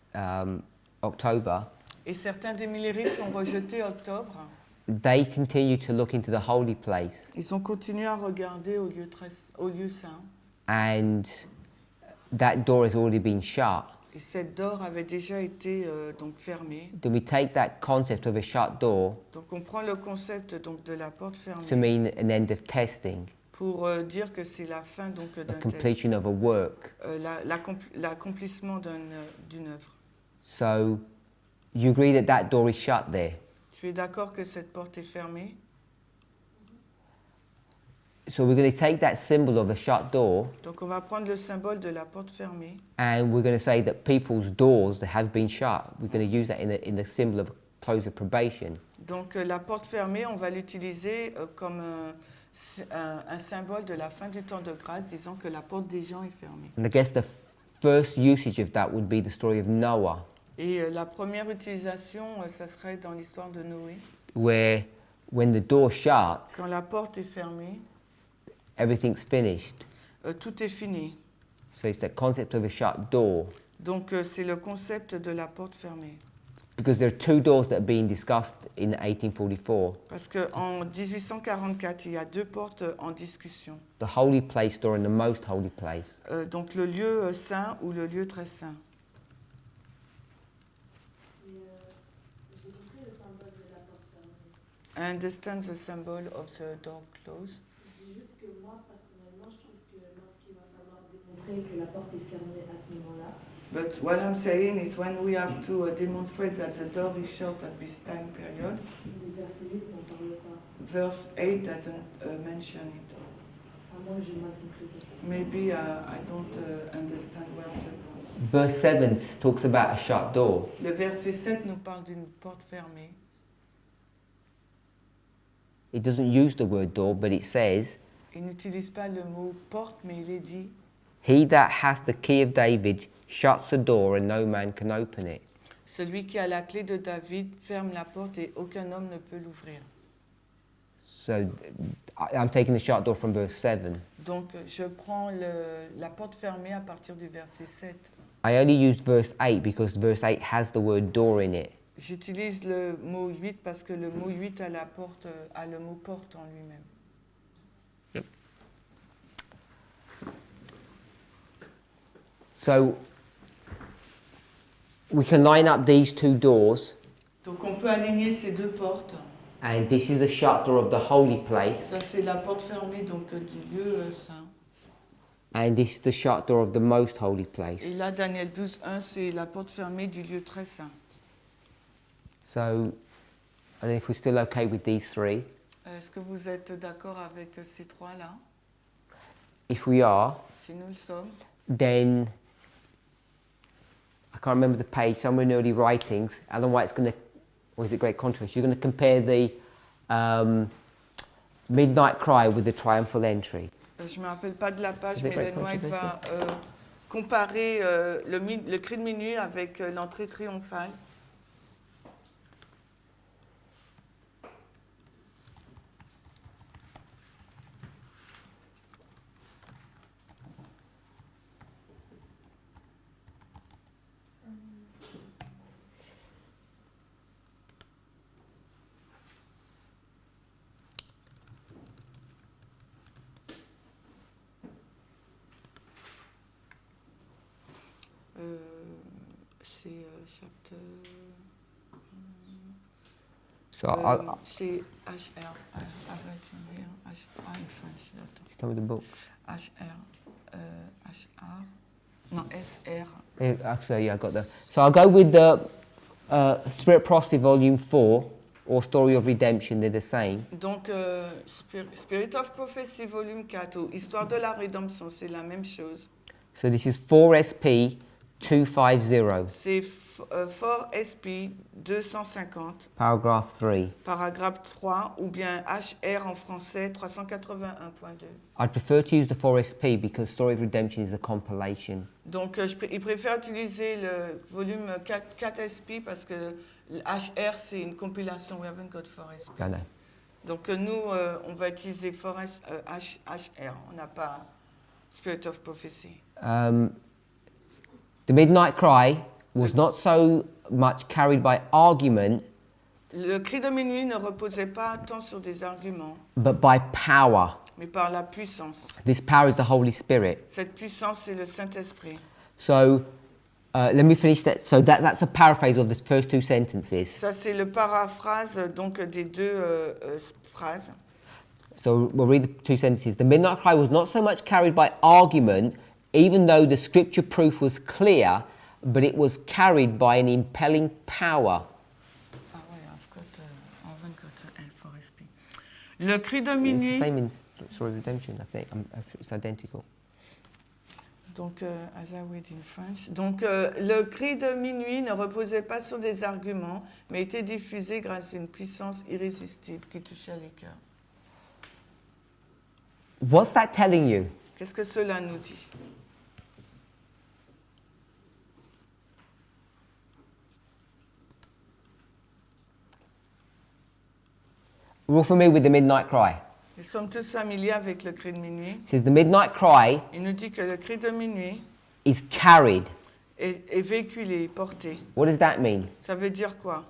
October, et certains des millérites qui ont rejeté octobre, they continue to look into the holy place, ils ont continué à regarder au lieu saint. and that door has already been shut. Et cette door avait déjà été donc fermée. Then we take that concept of a shut door Donc on prend le concept donc de la porte to fermée mean an end of testing, pour dire que c'est la fin donc a d'un test, completion of a work. l'accomplissement d'une œuvre. So you agree that that door is shut there. Tu es d'accord que cette porte est fermée? So we're going to take that symbol of a shut door Donc on va prendre le symbole de la porte fermée and we're going to say that people's doors that have been shut, we're going to use that in the symbol of close of probation. Donc la porte fermée, on va l'utiliser comme un symbole de la fin du temps de grâce, disant que la porte des gens est fermée. And I guess the first usage of that would be the story of Noah, Et la première utilisation, ça serait dans l'histoire de Noé. where when the door shuts, Quand la porte est fermée, everything's finished. tout est fini. So it's that concept of a shut door. Donc c'est le concept de la porte fermée. Because there are two doors that are being discussed in 1844. Parce qu'en 1844, il y a deux portes en discussion. The holy place door and the most holy place. Donc le lieu saint ou le lieu très saint. J'ai compris le symbole de la porte fermée. I understand the symbol of the door closed. Je dis juste que moi, personnellement, je trouve que lorsqu'il va falloir démontrer que la porte est fermée à ce moment-là, But what I'm saying is when we have to demonstrate that the door is shut at this time period, le verset 8 n'en parle pas. verse 8 doesn't mention it. À moins que j'ai mal compris. Maybe I don't understand well the verse. Verse 7 talks about a shut door. Le verset 7 nous parle d'une porte fermée. It doesn't use the word door, but it says, Il n'utilise pas le mot porte, mais il est dit He that hath the key of David shuts the door and no man can open it. celui qui a la clé de David ferme la porte et aucun homme ne peut l'ouvrir. So I'm taking the shut door from verse 7. Donc je prends la porte fermée à partir du verset 7. I only used verse 8 because verse 8 has the word door in it. J'utilise le mot 8 parce que le mot 8 a le mot porte en lui-même. So we can line up these two doors, Donc on peut aligner ces deux portes. and this is the shut door of the holy place, Ça c'est la porte fermée donc du lieu saint. and this is the shut door of the most holy place. Et là Daniel 12:1 c'est la porte fermée du lieu très saint. So, and if we're still okay with these three, Est-ce que vous êtes d'accord avec ces trois là? if we are, Si nous le sommes, then I can't remember the page, somewhere in early writings, Ellen White's going to, or is it Great Contrast? You're going to compare the Midnight Cry with the Triumphal Entry. Je me rappelle pas de la page, Is mais it Great Ellen White va comparer le cri de minuit avec l'entrée triomphale. C'est chapter. So C'est HR. I've written here. HR in French. just tell me the book. HR. HR. No, SR. Actually, yeah, I got that. So I'll go with the Spirit Prophecy Volume 4 or Story of Redemption, they're the same. Donc, Spirit of Prophecy, volume 4, ou Histoire de la rédemption, c'est la même chose. So this is 4SP 250, C'est 4SP 250, paragraph 3. paragraphe 3, ou bien HR en français 381.2. I'd prefer to use the 4SP because Story of Redemption is a compilation. Donc, il préfère utiliser le volume 4SP parce que le HR, c'est une compilation. We haven't got 4SP. I know. Donc, nous, on va utiliser HR. On n'a pas Spirit of Prophecy. The Midnight Cry was not so much carried by argument, Le cri de minuit ne reposait pas tant sur des arguments, but by power. mais par la puissance. This power is the Holy Spirit. Cette puissance, c'est le Saint-Esprit. So let me finish that. So that's a paraphrase of the first two sentences. Ça, c'est le paraphrase donc, des deux phrases. So we'll read the two sentences. The Midnight Cry was not so much carried by argument, even though the scripture proof was clear, but it was carried by an impelling power. Ah ouais, I haven't got L4SP. Le cri de It's the minuit. same in Story of Redemption, I think. It's identical. Donc, as I read in French. Donc, le cri de minuit ne reposait pas sur des arguments, mais était diffusé grâce à une puissance irrésistible qui touchait les cœurs. What's that telling you? Qu'est-ce que cela nous dit? We're all familiar with the Midnight Cry. Nous sommes tous familiers avec le cri de minuit. It says the Midnight Cry Il nous dit que le cri de minuit is carried. est véhiculé, porté. What does that mean? Ça veut dire quoi?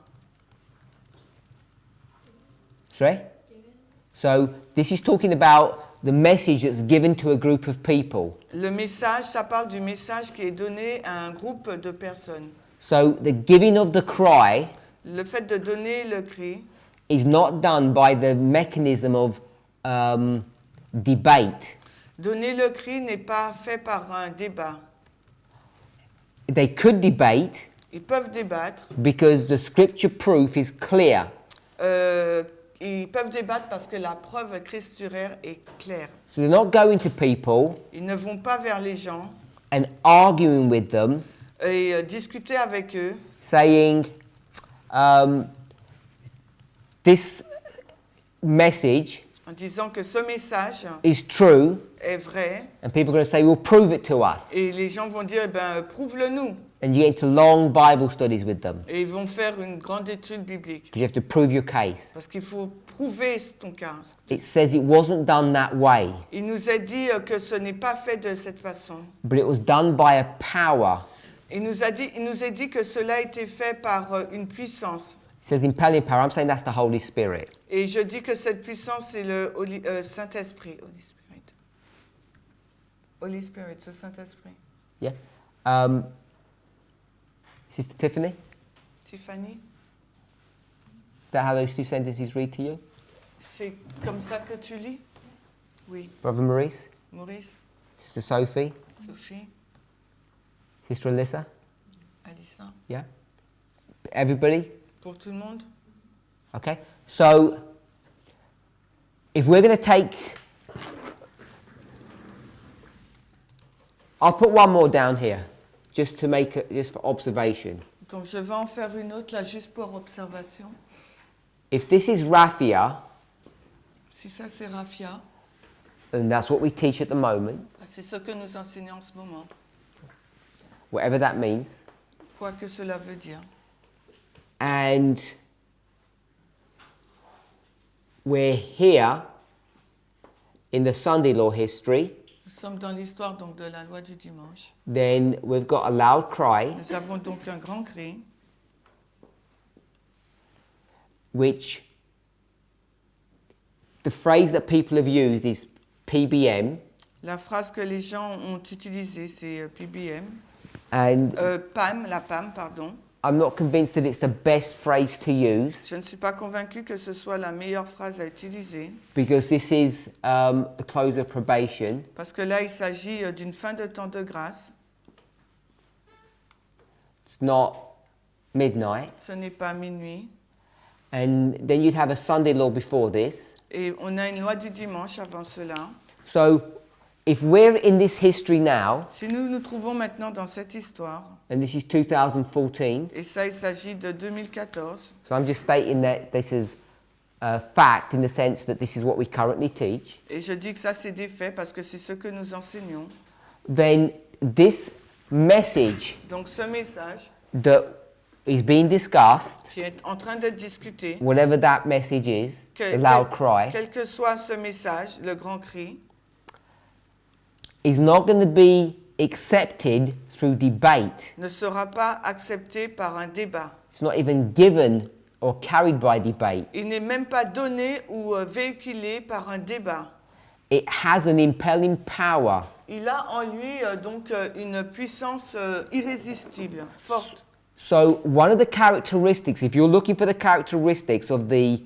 Sorry? So this is talking about the message that's given to a group of people. Le message, ça parle du message qui est donné à un groupe de personnes. So the giving of the cry Le fait de donner le cri is not done by the mechanism of debate. Donner le cri n'est pas fait par un débat. They could debate Ils peuvent débattre. because the scripture proof is clear. Ils peuvent débattre parce que la preuve scripturaire est claire. So they're not going to people Ils ne vont pas vers les gens and arguing with them, et discuter avec eux, saying, this message en disant que ce message is true, est vrai. and people are going to say, well, prove it to us. Et les gens vont dire, eh ben, prouve-le nous. And you get into long Bible studies with them Et ils vont faire une grande étude biblique. because you have to prove your case. Parce qu'il faut prouver ton cas. It says it wasn't done that way, Il nous a dit que ce n'est pas fait de cette façon. but it was done by a power. Il nous a dit que cela a été fait par une puissance. It says impelling power. I'm saying that's the Holy Spirit. Et je dis que cette puissance, c'est le Saint-Esprit. Holy Spirit, ce Saint-Esprit. Yeah. Sister Tiffany, Tiffany, is that how those two sentences read to you? c'est comme ça que tu lis? Oui. Brother Maurice, Maurice, Sister Sophie, Sophie, Sister Alyssa, Alissa, yeah? Everybody? pour tout le monde? Okay. So, if we're going to take... I'll put one more down here. just for observation. Donc je vais en faire une autre là juste pour observation. If this is raffia, Si ça c'est raffia, and that's what we teach at the moment, c'est ce que nous enseignons en ce moment, whatever that means, quoi que cela veut dire. and we're here in the Sunday law history, Nous sommes dans l'histoire donc de la loi du dimanche. then we've got a loud cry, Nous avons donc un grand cri, which the phrase that people have used is PBM, la phrase que les gens ont utilisée c'est PBM, and PAM, la PAM, pardon. I'm not convinced that it's the best phrase to use, Je ne suis pas convaincue que ce soit la meilleure phrase à utiliser, because this is the close of probation, parce que là il s'agit d'une fin de temps de grâce, it's not midnight, ce n'est pas minuit, and then you'd have a Sunday law before this. et on a une loi du dimanche avant cela. So if we're in this history now, Si nous nous trouvons maintenant dans cette histoire, and this is 2014, et ça il s'agit de 2014, so I'm just stating that this is a fact in the sense that this is what we currently teach, et je dis que ça c'est des faits parce que c'est ce que nous enseignons, then this message donc ce message that is being discussed, qui est en train d'être discuté, whatever that message is, que- the loud cry, quel que soit ce message, le grand cri, is not going to be accepted through debate. ne sera pas accepté par un débat. It's not even given or carried by debate. Il n'est même pas donné ou véhiculé par un débat. It has an impelling power. Il a en lui donc une puissance irrésistible, forte. So one of the characteristics, if you're looking for the characteristics of the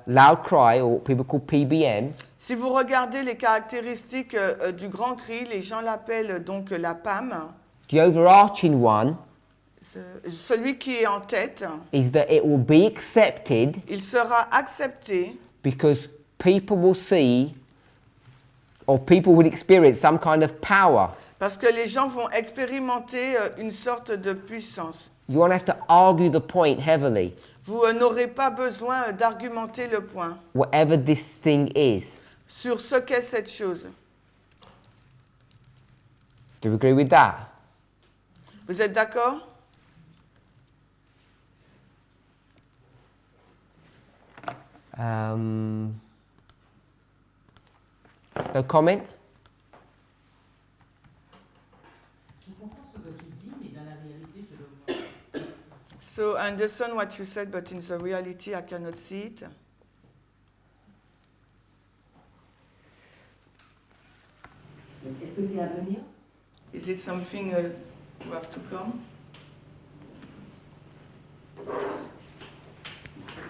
loud cry, or what people call PBM, Si vous regardez les caractéristiques du grand cri, les gens l'appellent donc la PAM. the overarching one Celui qui est en tête, is that it will be accepted il sera accepté because people will see, or people will experience some kind of power. parce que les gens vont expérimenter une sorte de puissance. You won't have to argue the point heavily, Vous n'aurez pas besoin d'argumenter le point whatever this thing is. sur ce qu'est cette chose. Do you agree with that? Vous êtes d'accord? No comment? Je comprends ce que tu dis, mais dans la réalité, je le vois. So I understand what you said, but in the reality I cannot see it. Est-ce que c'est à venir? Is it something you have to come?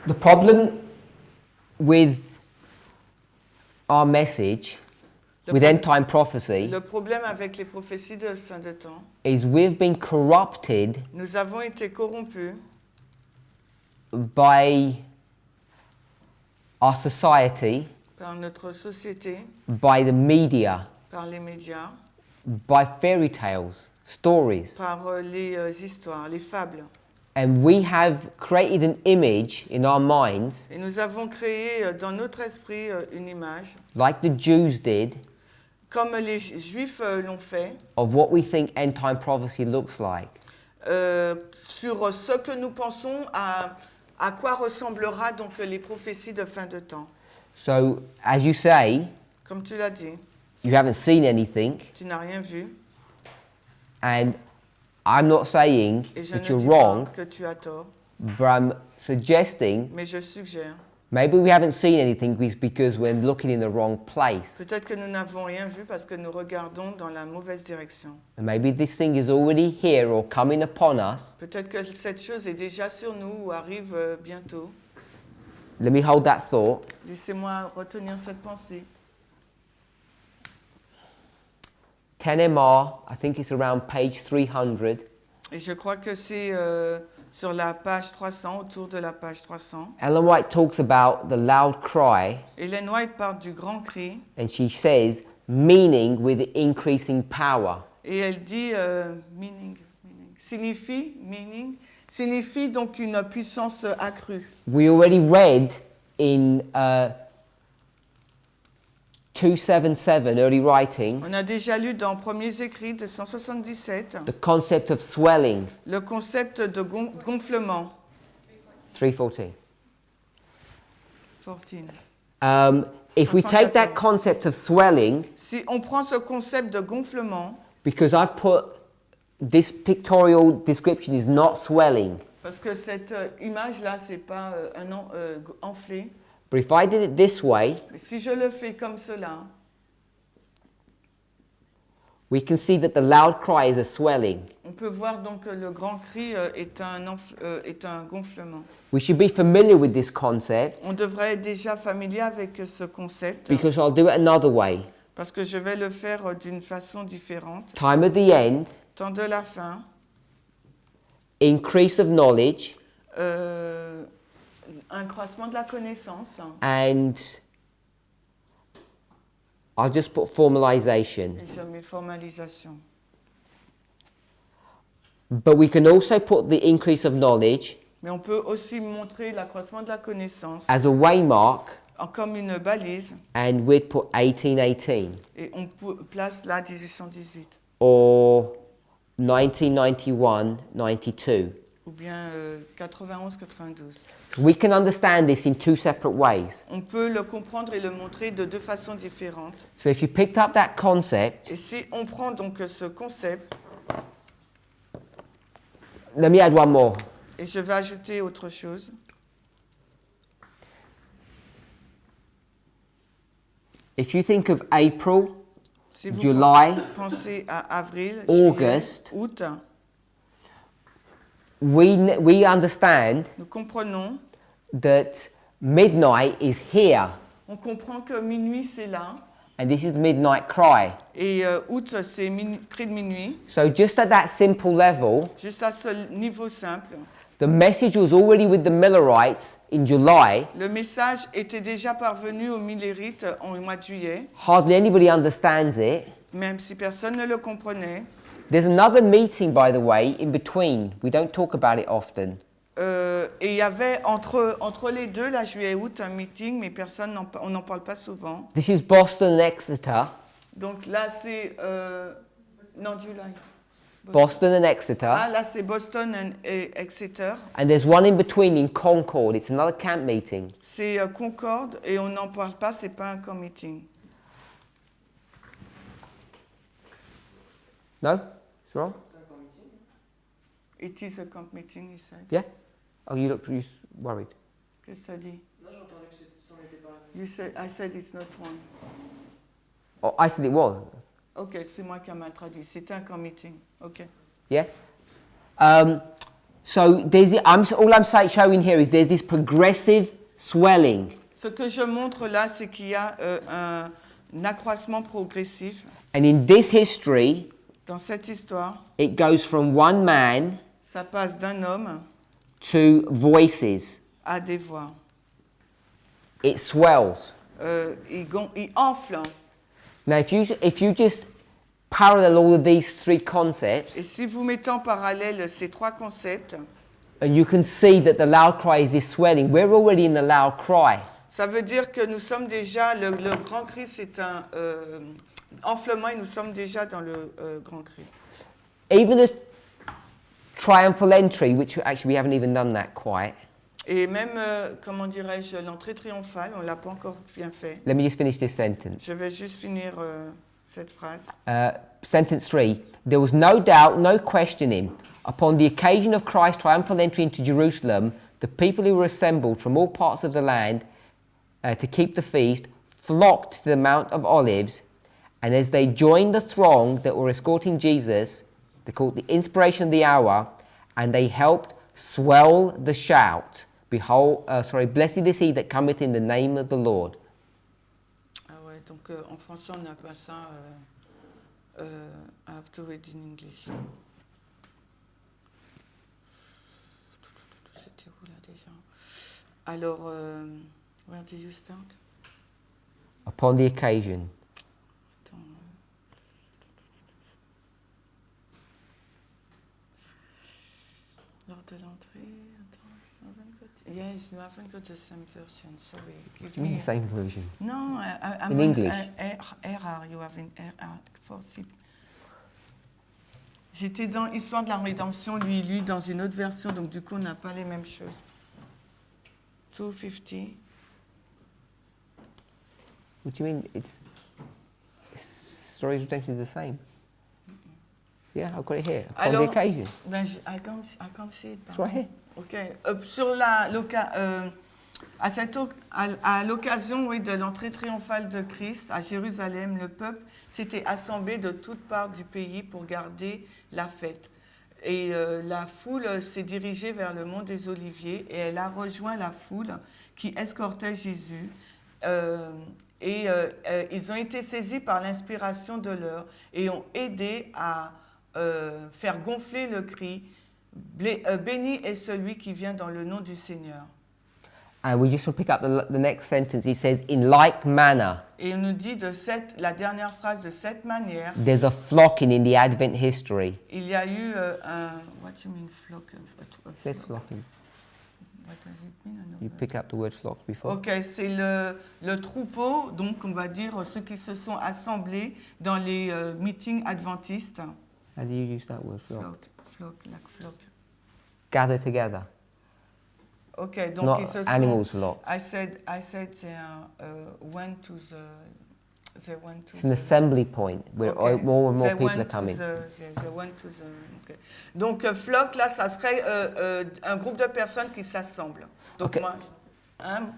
The problem with our message, with end time prophecy, Le problème avec les prophéties de fin de temps, is we've been corrupted nous avons été corrompus by our society, par notre société, by the media, par les médias, by fairy tales, stories. par les histoires, les fables. And we have created an image in our minds, Et nous avons créé dans notre esprit une image, like the Jews did, comme les Juifs l'ont fait, of what we think end time prophecy looks like. sur ce que nous pensons à quoi ressemblera donc les prophéties de fin de temps. So, as you say, Comme tu l'as dit, you haven't seen anything, tu n'as rien vu, and I'm not saying et je that ne you're dis wrong, pas que tu as tort, but I'm suggesting mais je suggère, maybe we haven't seen anything because we're looking in the wrong place. peut-être que nous n'avons rien vu parce que nous regardons dans la mauvaise direction. And maybe this thing is already here or coming upon us. Peut-être que cette chose est déjà sur nous ou arrive bientôt. Let me hold that thought. Laissez-moi retenir cette pensée. 10MR, I think it's around page 300. Et je crois que c'est sur la page 300, autour de la page 300. Ellen White talks about the loud cry, Hélène White parle du grand cri and she says, meaning with increasing power. Et elle dit signifie donc une puissance accrue. We already read in 277 early writings On a déjà lu dans Premiers écrits de 177 the concept of swelling. le concept de gonflement. 3:14. 14. If we take that concept of swelling, Si on prend ce concept de gonflement, because I've put this pictorial description is not swelling, parce que cette image-là, c'est pas enflé. but if I did it this way, Mais si je le fais comme cela, we can see that the loud cry is a swelling. on peut voir donc que le grand cri est un gonflement. We should be familiar with this concept On devrait être déjà familier avec ce concept, because I'll do it another way. parce que je vais le faire d'une façon différente. Time at the end, Temps de la fin, increase of knowledge, un croissement de la connaissance, and I'll just put formalization. et je mets formalisation. But we can also put the increase of knowledge Mais on peut aussi montrer l'accroissement de la connaissance as a waymark, comme une balise, and we'd put 1818 et on place là 1818, or 1991-92. ou bien 91-92. We can understand this in two separate ways. On peut le comprendre et le montrer de deux façons différentes. So if you picked up that concept, Et si on prend donc ce concept, let me add one more. et je vais ajouter autre chose, If you think of April, si vous July, pensez à avril, August, juillet, août, we understand nous comprenons, that midnight is here, on comprend que minuit c'est là, and this is the midnight cry. et août c'est cri de minuit. So just at that simple level, Juste à ce niveau simple, the message was already with the Millerites in July. le message était déjà parvenu aux Millérites au mois de juillet, Hardly anybody understands it. même si personne ne le comprenait. There's another meeting, by the way, in between. We don't talk about it often. Et il y avait entre les deux, là, juillet et août, un meeting, mais on n'en parle pas souvent. This is Boston and Exeter. Donc là, c'est... non, July. Boston and Exeter. Ah, là, c'est Boston et Exeter. And there's one in between in Concord. It's another camp meeting. C'est Concorde, et on n'en parle pas, c'est pas un camp meeting. No? It's wrong? It is a camp meeting, he said. Yeah? Oh, you looked worried. Qu'est-ce que tu as dit? Non, j'entendais que ça n'était pas... I said it's not one. Oh, I said it was. Ok, c'est moi qui ai mal traduit. C'était un camp meeting. Ok. Yeah? So all I'm showing here is there's this progressive swelling. Ce que je montre là, c'est qu'il y a un accroissement progressif. And in this history, Dans cette histoire, it goes from one man ça passe d'un homme to voices. à des voix. It swells. Il enfle. Now, if you just parallel all of these three Et concepts, si vous mettez en parallèle ces trois concepts, and you can see that the loud cry is this swelling, we're already in the loud cry. ça veut dire que nous sommes déjà, le grand cri c'est un enflement et nous sommes déjà dans le grand cri. Even the triumphal entry, which actually we haven't even done that quite. Et même, comment dirais-je, l'entrée triomphale, on ne l'a pas encore bien fait. Let me just finish this sentence. Je vais juste finir cette phrase. Sentence 3. There was no doubt, no questioning. Upon the occasion of Christ's triumphal entry into Jerusalem, the people who were assembled from all parts of the land to keep the feast flocked to the Mount of Olives, and as they joined the throng that were escorting Jesus, they called the inspiration of the hour, and they helped swell the shout. Behold, blessed is he that cometh in the name of the Lord. Ah ouais, donc en français on n'a pas ça. I have to read in English. C'était où là déjà? Alors, where did you start? Upon the occasion. Attends. attends, yes, you haven't got the same version, sorry. Give Do you mean me... the same version? No, I'm In on, English? error, you have in error. J'étais dans Histoire de la Rédemption, lui lu dans une autre version, donc du coup on n'a pas les mêmes choses. 250. What do you mean? Stories of redemption is the same. Yeah, I've got it here. On the Alors, occasion. ben, I can't see it. It's right here. Ok. Sur à l'occasion, oui, de l'entrée triomphale de Christ à Jérusalem, le peuple s'était assemblé de toutes parts du pays pour garder la fête. Et la foule s'est dirigée vers le mont des Oliviers et elle a rejoint la foule qui escortait Jésus. Ils ont été saisis par l'inspiration de l'heure et ont aidé à faire gonfler le cri « Béni est celui qui vient dans le nom du Seigneur ». And we just want to pick up the next sentence. He says, in like manner, Et il nous dit la dernière phrase, de cette manière, there's a flocking in the Advent history. il y a eu un... What do you mean flock? It says flocking. What does it mean? I know You that. picked up the word flock before. Ok, c'est le troupeau, donc on va dire ceux qui se sont assemblés dans les meetings adventistes. How do you use that word, flock? Flock. Gather together. Ok, It's donc not ils se sont... animals flock. I said they went to they went to It's an assembly point where Okay. more and more They people went are to coming. they went to okay. Donc flock là, ça serait un groupe de personnes qui s'assemblent. Donc Okay. moi, hein?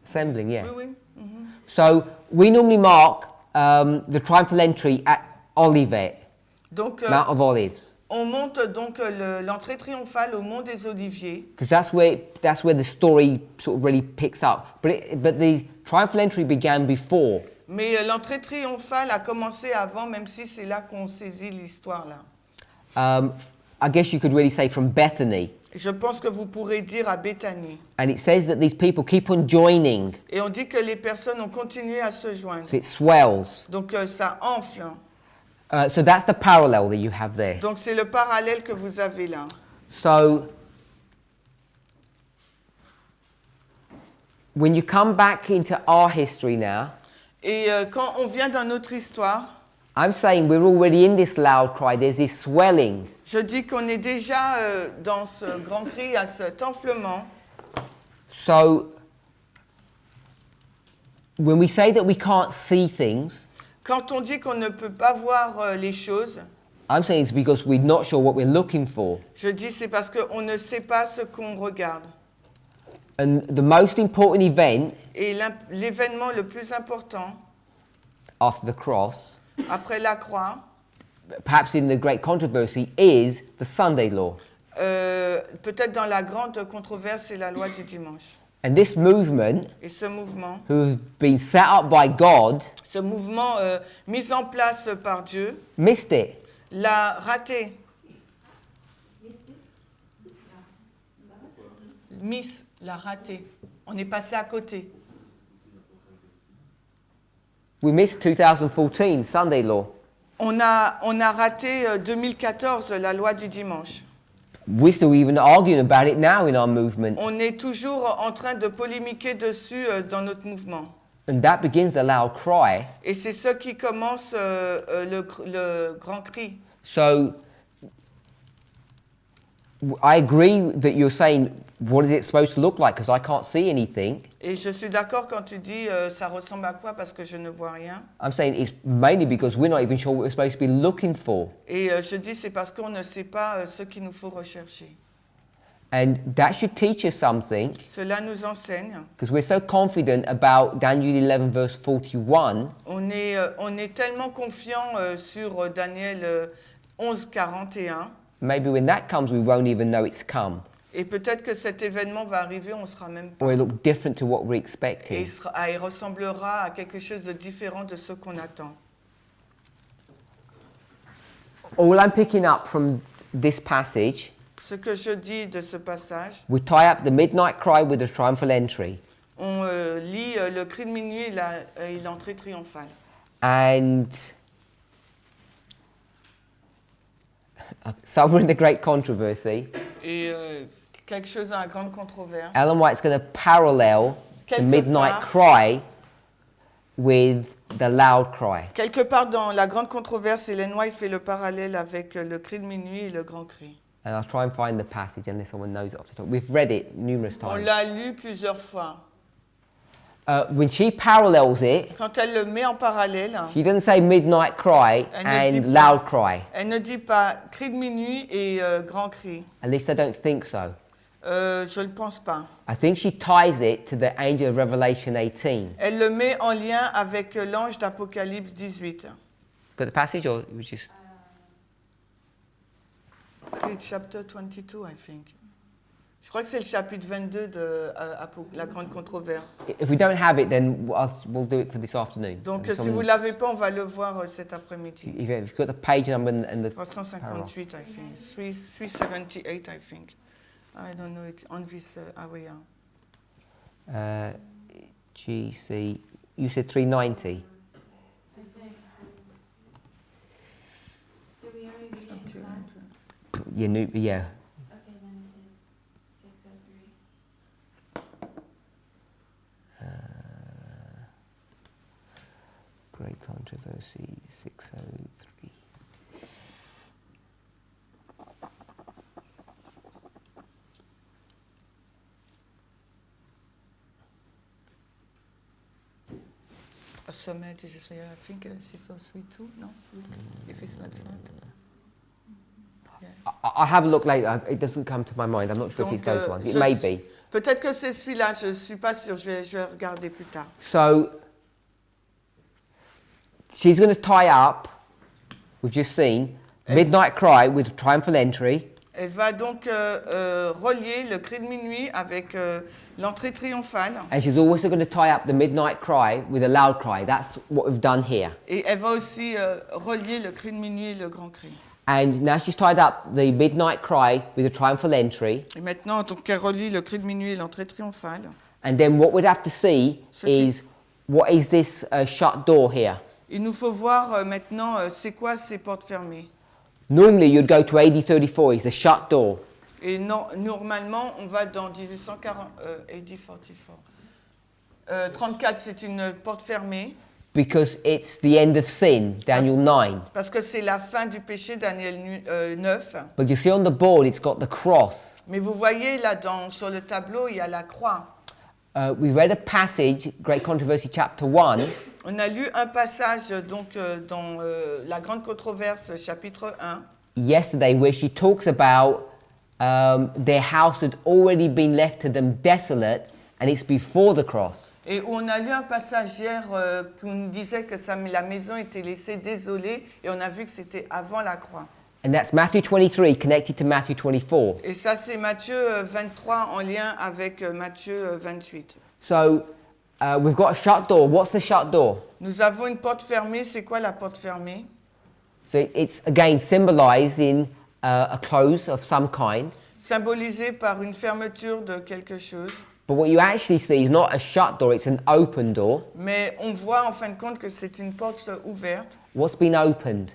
Assembling, yeah. Oui, oui. Mhm. So we normally mark the triumphal entry at Olivet, Donc Mount of Olives, on monte donc l'entrée triomphale au mont des Oliviers. because that's where the story sort of really picks up. But the triumphal entry began before. Mais l'entrée triomphale a commencé avant, même si c'est là qu'on saisit l'histoire là. I guess you could really say from Bethany. Je pense que vous pourrez dire à Béthanie. And it says that these people keep on joining, Et on dit que les personnes ont continué à se joindre. so it swells. Donc ça enfle. So that's the parallel that you have there. Donc c'est le parallèle que vous avez là. So when you come back into our history now, Et quand on vient dans notre histoire, I'm saying we're already in this loud cry. There's this swelling. je dis qu'on est déjà dans ce grand cri, à cet enflement. So when we say that we can't see things, Quand on dit qu'on ne peut pas voir les choses, I'm saying it's because we're not sure what we're looking for. je dis c'est parce qu'on ne sait pas ce qu'on regarde. And the most important event Et l'événement le plus important, after the cross, après la croix, perhaps in the great controversy, is the Sunday law. peut-être dans la grande controverse, c'est la loi du dimanche. And this movement, Et ce mouvement, who've been set up by God, mis en place par Dieu, missed it. l'a raté. Miss l'a raté. On est passé à côté. We missed 2014 Sunday law. On a raté 2014, la loi du dimanche. We're still even arguing about it now in our movement. On est toujours en train de polémiquer dessus dans notre mouvement. And that begins the loud cry. Et c'est ce qui commence le grand cri. So I agree that you're saying, what is it supposed to look like? Because I can't see anything. Et je suis d'accord quand tu dis ça ressemble à quoi parce que je ne vois rien. I'm saying it's mainly because we're not even sure what we're supposed to be looking for. Et je dis c'est parce qu'on ne sait pas ce qu'il nous faut rechercher. And that should teach us something, Cela nous enseigne. because we're so confident about Daniel 11 verse 41. On est tellement confiant sur Daniel 11, 41. Maybe when that comes, we won't even know it's come. Et peut-être que cet événement va arriver, on ne sera même pas. Or it'll look different to what we're Et expecting. il ressemblera à quelque chose de différent de ce qu'on attend. All I'm picking up from this passage, Ce que je dis de ce passage, we tie up the midnight cry with the triumphal entry. on lit le cri de minuit et l'entrée triomphale. And somewhere in the Great Controversy, Et quelque chose dans la grande controverse. Ellen White's going to parallel the Quelque midnight part. cry with the loud cry. Quelque part dans la grande controverse, Ellen White fait le parallèle avec le cri de minuit et le grand cri. And I'll try and find the passage unless someone knows it off the top. We've read it numerous On times. l'a lu plusieurs fois. When she parallels it, Quand elle le met en parallèle, she doesn't say midnight cry Elle ne dit and pas. loud cry. elle ne dit pas cri de minuit et grand cri. At least I don't think so. Je ne pense pas. I think she ties it to the angel of Revelation 18. Elle le met en lien avec l'ange d'Apocalypse 18. Got the passage or it was just... C'est chapter 22, I think. Je crois que c'est le chapitre 22 de la grande controverse. If we don't have it, then we'll do it for this afternoon. Donc And si vous ne l'avez pas, on va le voir cet après-midi. if you've got the page number and the 358, I think. 378, I think. I don't know, it's on this area. GC, you said 390. Did we already read into that? Yeah, yeah. Okay, then it is 603. Great Controversy 603. Summit, I think 632, no? If it's not that. I'll have a look later. It doesn't come to my mind. I'm not sure if it's those ones. It may be. Peut-être que c'est celui-là, je ne suis pas sûre, je vais regarder plus tard. So, she's going to tie up, we've just seen, Midnight Cry with Triumphal Entry. Elle va donc relier le cri de minuit avec l'entrée triomphale. And she's also going to tie up the Midnight Cry with a loud cry. That's what we've done here. Et elle va aussi relier le cri de minuit et le grand cri. And now she's tied up the Midnight Cry with a Triumphal Entry. Et maintenant, donc, elle relie le cri de minuit et l'entrée triomphale. And then what we'd have to see is, what is this shut door here? Il nous faut voir maintenant, c'est quoi ces portes fermées. Normally you'd go to AD 34, it's a shut door. Et non, normalement, on va dans 1840, AD 44. 34, c'est une porte fermée. Because it's the end of sin, Daniel 9. Parce que c'est la fin du péché, Daniel 9. But you see on the board, it's got the cross. Mais vous voyez là, sur le tableau, il y a la croix. We read a passage, Great Controversy chapter 1, On a lu un passage donc, dans la grande controverse, chapitre 1. yesterday where she talks about their house had already been left to them desolate and it's before the cross. Et où on a lu un passage hier qui nous disait que la maison était laissée désolée et on a vu que c'était avant la croix. And that's Matthew 23 connected to Matthew 24. Et ça, c'est Matthieu 23 en lien avec Matthieu 28. So we've got a shut door. What's the shut door? Nous avons une porte fermée. C'est quoi la porte fermée? So it's again symbolizing a close of some kind. Symbolisée par une fermeture de quelque chose. But what you actually see is not a shut door, it's an open door. Mais on voit en fin de compte que c'est une porte ouverte. What's been opened?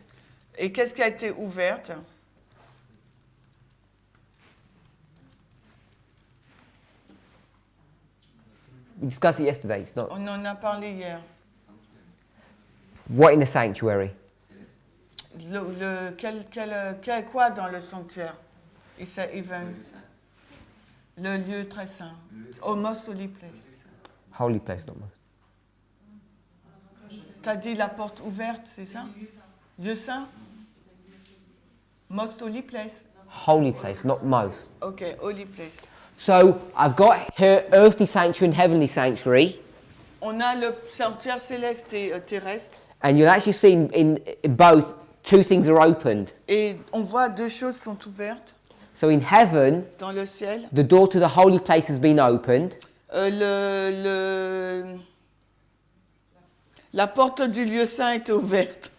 Et qu'est-ce qui a été ouverte? We discussed it yesterday. It's not. On en a parlé hier. What in the sanctuary? Quel quoi dans le sanctuaire? It's even le lieu très saint. Oh, most holy place. Holy place, not most. T'as dit la porte ouverte, c'est ça? Lieu saint? Most holy place. Holy place, not most. Okay, holy place. So I've got here earthly sanctuary and heavenly sanctuary. On a le sanctuaire céleste et terrestre. And you'll actually see in both, two things are opened. Et on voit deux choses sont ouvertes So in heaven, dans le ciel. the door to the holy place has been opened. La porte du lieu saint est ouverte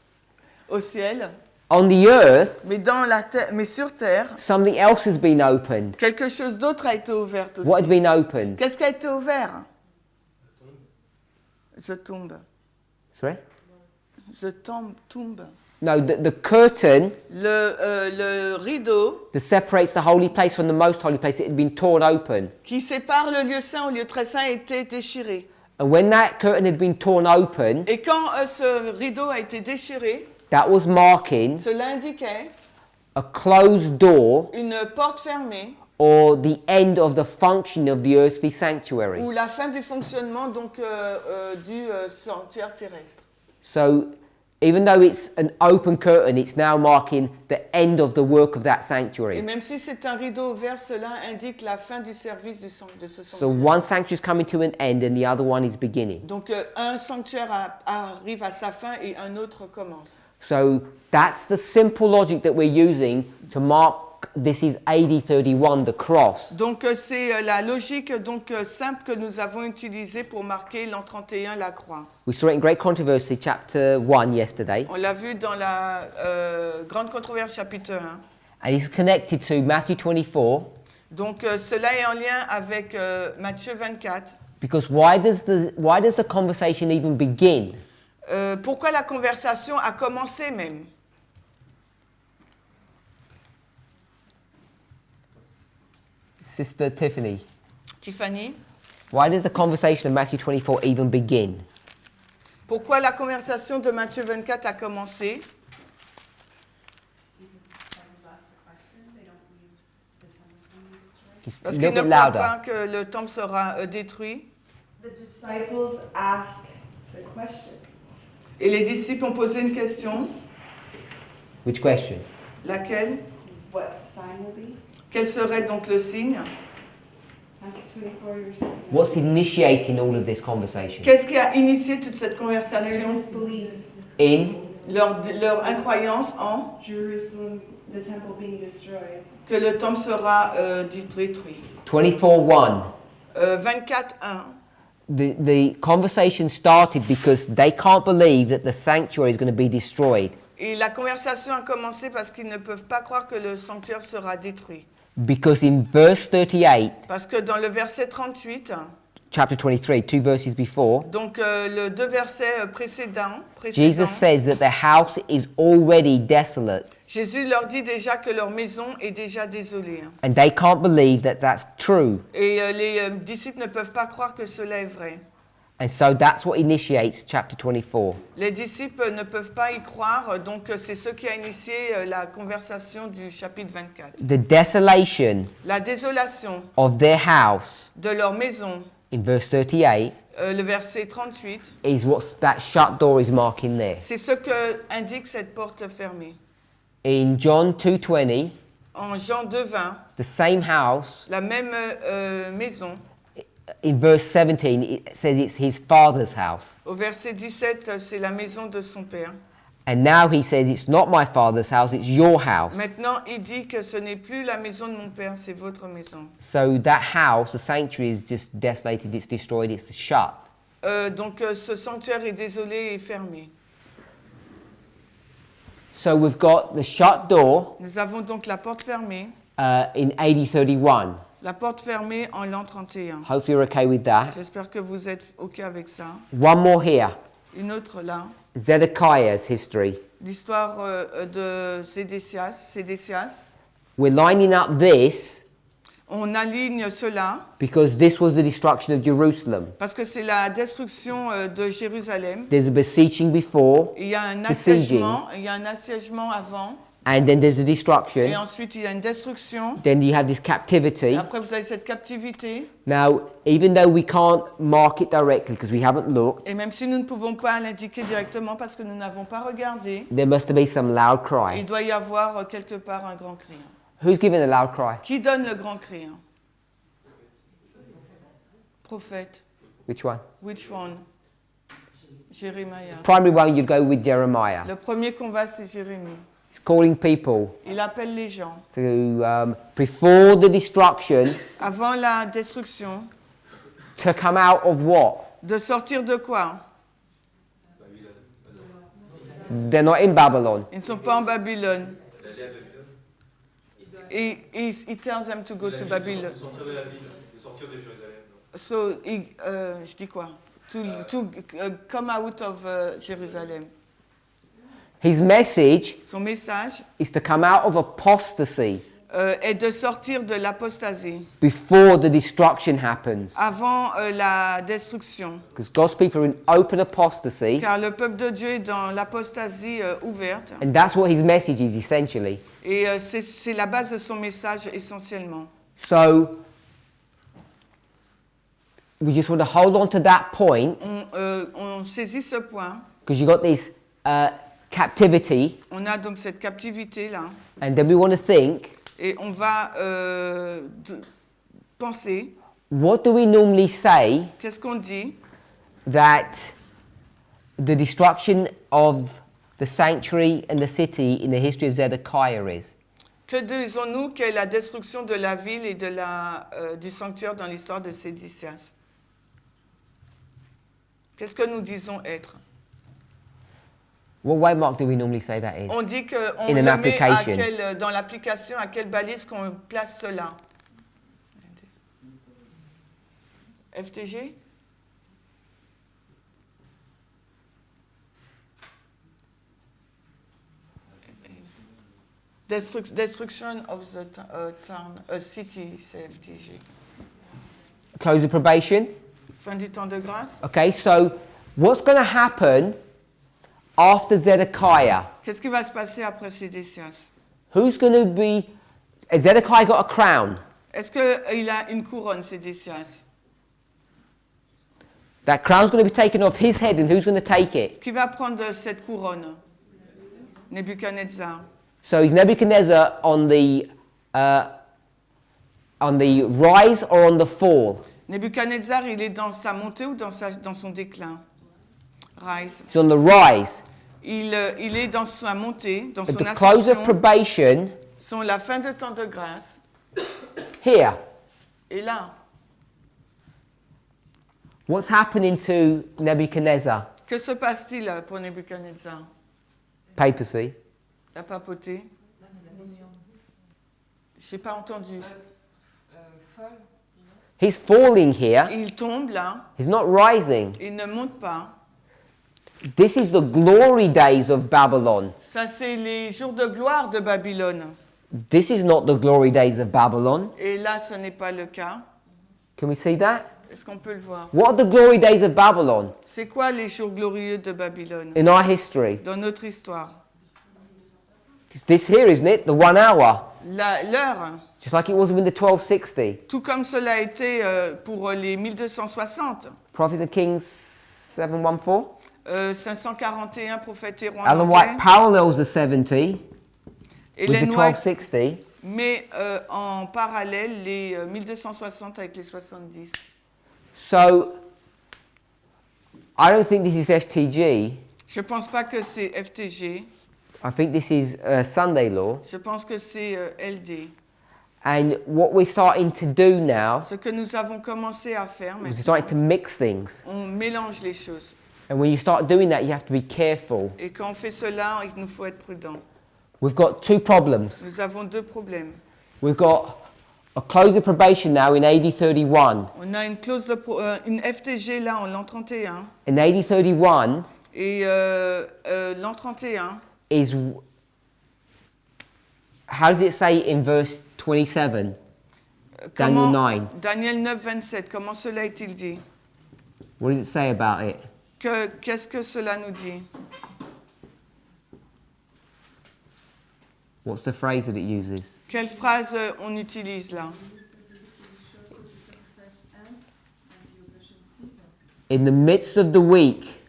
au ciel. On the earth, Mais dans la terre, mais sur terre, something else has been opened. quelque chose d'autre a été ouvert aussi. What had been opened? Qu'est-ce qui a été ouvert? Je tombe. Sorry? Je tombe. No, the curtain le rideau that separates the holy place from the most holy place, it had been torn open. qui sépare le lieu saint au lieu très saint était déchiré. And when that curtain had been torn open, Et quand ce rideau a été déchiré, that was marking cela indiquait a closed door une porte fermée or the end of the function of the earthly sanctuary. ou la fin du fonctionnement donc du sanctuaire terrestre. So even though it's an open curtain, it's now marking the end of the work of that Et sanctuary. même si c'est un rideau ouvert, cela indique la fin du service de ce So sanctuaire. one sanctuary is coming to an end and the other one is beginning. Donc un sanctuaire arrive à sa fin et un autre commence. So that's the simple logic that we're using to mark this is AD 31, the cross. Donc c'est la logique donc simple que nous avons utilisée pour marquer l'an 31, la croix. We saw it in Great Controversy, chapter 1 yesterday, On l'a vu dans la Grande Controverse chapitre 1. and it's connected to Matthew 24, Donc cela est en lien avec Matthieu 24. because why does the conversation even begin? Pourquoi la conversation a commencé même? Sister Tiffany, Tiffany? why does the conversation of Matthew 24 even begin? Pourquoi la conversation de Matthieu 24 a commencé? Because the disciples asked the question, they don't believe the temple's going to be destroyed. Just a Parce little qu'ils ne bit croient louder. pas que le temple sera détruit. The disciples ask the question. Et les disciples ont posé une question. Which question? Laquelle? What sign will be? Quel serait donc le signe? Matthew 24, you're saying. What's initiating all of this conversation? Qu'est-ce qui a initié toute cette Their conversation? disbelief. In Leur incroyance en Jerusalem, the temple being destroyed. que le temple sera détruit. 24:1. 24:1. The conversation started because they can't believe that the sanctuary is going to be destroyed. Et la conversation a commencé parce qu'ils ne peuvent pas croire que le sanctuaire sera détruit. Because in verse 38, Parce que dans le verset 38, chapter 23, 2 verses before, donc le deux versets précédents, Jesus says that the house is already desolate. Jésus leur dit déjà que leur maison est déjà désolée. And they can't believe that that's true. Et les disciples ne peuvent pas croire que cela est vrai. And so that's what initiates chapter 24. Les disciples ne peuvent pas y croire, donc c'est ce qui a initié la conversation du chapitre 24. The desolation La désolation of their house de leur maison, in verse 38 le verset 38, is what that shut door is marking there. c'est ce que indique cette porte fermée. In John 2:20, En Jean 2:20, the same house, la même maison, in verse 17, it says it's his father's house. au verset 17, c'est la maison de son père. And now he says it's not my father's house, it's your house. Maintenant, il dit que ce n'est plus la maison de mon père, c'est votre maison. So that house, the sanctuary, is just desolated, it's destroyed, it's shut. Donc ce sanctuaire est désolé et fermé. So we've got the shut door Nous avons donc la porte fermée, in AD 31. la porte fermée en l'an 31. Hopefully you're okay with that. J'espère que vous êtes OK avec ça. One more here. Une autre là, Zedekiah's history. l'histoire de Sédécias. We're lining up this On aligne cela because this was the destruction of Jerusalem. parce que c'est la destruction de Jérusalem. There's a beseeching before, Il y a un Besieging. assiègement avant, and then there's the et destruction. ensuite il y a une destruction. Then you have this Et captivity. après vous avez cette captivité. Now, even though we can't mark it directly because we haven't looked, Et même si nous ne pouvons pas l'indiquer directement parce que nous n'avons pas regardé, there must be some loud il cry. doit y avoir quelque part un grand cri. Who's giving the loud cry? Qui donne le grand cri? Prophète. Which one? Which one? Jérémie. Primary one, you'd go with Jeremiah. Le premier qu'on va, c'est Jérémie. He's calling people Il appelle les gens. to, before the destruction, Avant la destruction, to come out of what? de sortir de quoi? They're not in Babylon. Ils ne sont pas en Babylone. Et il tells them to go to Babylon. De sortir de la ville, de sortir de Jérusalem. So, je dis quoi? To come out of Jérusalem. His message son message is to come out of apostasy est de sortir de l'apostasie before the destruction happens. avant la destruction. Because God's people are in open apostasy, Car le peuple de Dieu est dans l'apostasie ouverte. and that's what his message is essentially. Et c'est la base de son message essentiellement. So we just want to hold on to that point On saisit ce point. because you got this captivity, On a donc cette captivité là. and then we want to think, Et on va penser, what do we normally say qu'est-ce qu'on dit that the destruction of the sanctuary and the city in the history of Zedekiah is? Que disons-nous qu'est la destruction de la ville et de du sanctuaire dans l'histoire de Sédécias? Qu'est-ce que nous disons être? What way mark do we normally say that is? On dit qu'on In le an met application. dans l'application, à quelle balise qu'on place cela? FTG? Destruction of the town, city, c'est FTG. Close of probation. Fin du temps de grâce. Okay, so what's going to happen after Zedekiah? Qu'est-ce qui va se passer après Sédécias? Who's going to be... Has Zedekiah got a crown? Est-ce qu'il a une couronne, Sédécias? That crown's going to be taken off his head, and who's going to take it? Qui va prendre cette couronne? Nebuchadnezzar. So is Nebuchadnezzar on the rise or on the fall? Nebuchadnezzar, il est dans sa montée ou dans son déclin? Rise. He's on the rise. Il est dans sa montée, dans At son the close of ascension, probation, sont la fin de temps de grâce. here, Et là, what's happening to Nebuchadnezzar? que se passe-t-il pour Nebuchadnezzar? Papacy. La papauté? Je n'ai pas entendu. He's falling here. Il tombe là, He's not rising. il ne monte pas. This is the glory days of Babylon. Ça, c'est les jours de gloire de Babylone. This is not the glory days of Babylon. Et là, ce n'est pas le cas. Can we see that? Est-ce qu'on peut le voir? What are the glory days of Babylon C'est quoi les jours glorieux de Babylone in our history? dans notre histoire? This here, isn't it? The 1 hour. L'heure, Just like it was within the 1260. tout comme cela a été pour les 1260. Prophets and Kings 714. 541 prophètes et rois Ellen White parallels the 70 with the Ellen White 1260. met en parallèle les 1260 avec les 70. So, I don't think this is FTG. Je ne pense pas que c'est FTG, I think this is Sunday law. je pense que c'est LD. And what we're starting to do now Ce que nous avons commencé à faire is we're maintenant, starting to mix things. on mélange les choses. And when you start doing that, you have to be careful. Et quand on fait cela, il nous faut être prudent. We've got two problems. Nous avons deux problèmes. We've got a close of probation now in AD 31. On a une clause de une FTG là en l'an 31. In AD 31 Et l'an 31, is, how does it say in verse 27? Daniel 9. Daniel 9, 27, comment cela est-il dit? What does it say about it? Qu'est-ce que cela nous dit? What's the phrase that it uses? Quelle phrase on utilise là? In the midst of the week.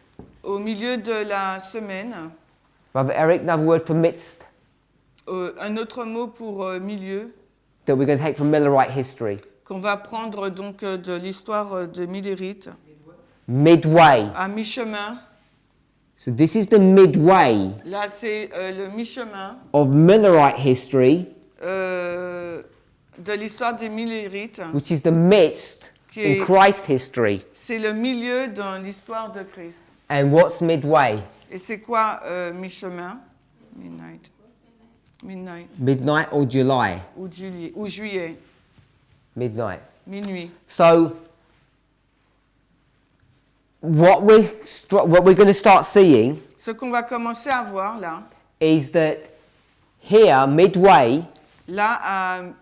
Au milieu de la semaine, Brother Eric, another word for midst un autre mot pour milieu that we're going to take from Millerite history. qu'on va prendre donc de l'histoire de Millérite. Midway. À mi-chemin, So this is the midway là c'est le mi-chemin of Millerite history, de l'histoire des Millérites. which is the midst in Christ history. C'est le milieu dans l'histoire de Christ. And what's midway? Et c'est quoi mi-chemin? Midnight. Midnight. Midnight or July? Ou juillet. Midnight. Minuit. So what we're going to start seeing Ce qu'on va commencer à voir là, is that here, midway, là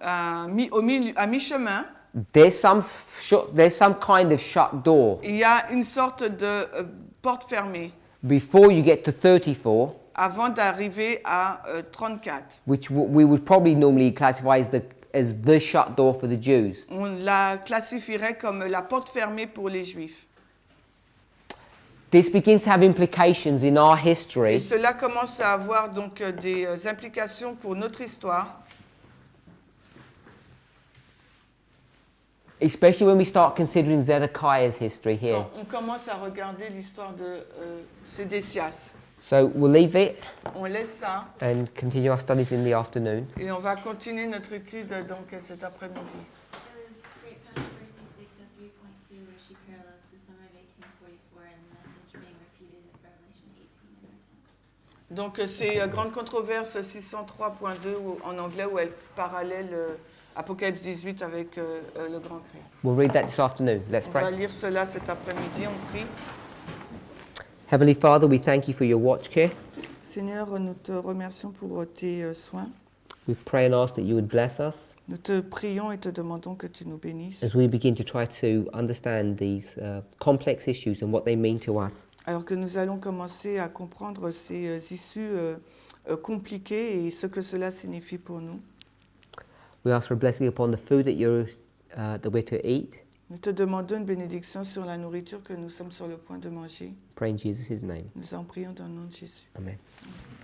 à mi-chemin, there's some kind of shut door. il y a une sorte de porte fermée Before you get to 34, avant d'arriver à 34. which we would probably normally classify as the shut door for the Jews. On la classifierait comme la porte fermée pour les Juifs. This begins to have implications in our Et history, cela commence à avoir donc des implications pour notre histoire, especially when we start considering Zedekiah's history here. quand on commence à regarder l'histoire de Sédécias. So we'll leave it On laisse ça and continue our studies in the afternoon. et on va continuer notre étude donc cet après-midi. It was Great Controversy 6 at 3.2, where she parallels the summer of 1844 and the message being repeated in Revelation 18 in our text. Donc c'est Grande Controverse 603.2 en anglais où elle parallèle Apocalypse 18 avec le grand cri. We'll read that this afternoon. Let's On va pray. lire cela cet après-midi, on prie. Heavenly Father, we thank you for your watch care. Seigneur, nous te remercions pour tes soins. We pray and ask that you would bless us Nous te prions et te demandons que tu nous bénisses. as we begin to try to understand these complex issues and what they mean to us. Alors que nous allons commencer à comprendre ces issues compliquées et ce que cela signifie pour nous. We ask for a blessing upon the food that we're to eat. Nous te demandons une bénédiction sur la nourriture que nous sommes sur le point de manger. Pray in Jesus' name. Nous en prions dans le nom de Jésus. Amen. Amen.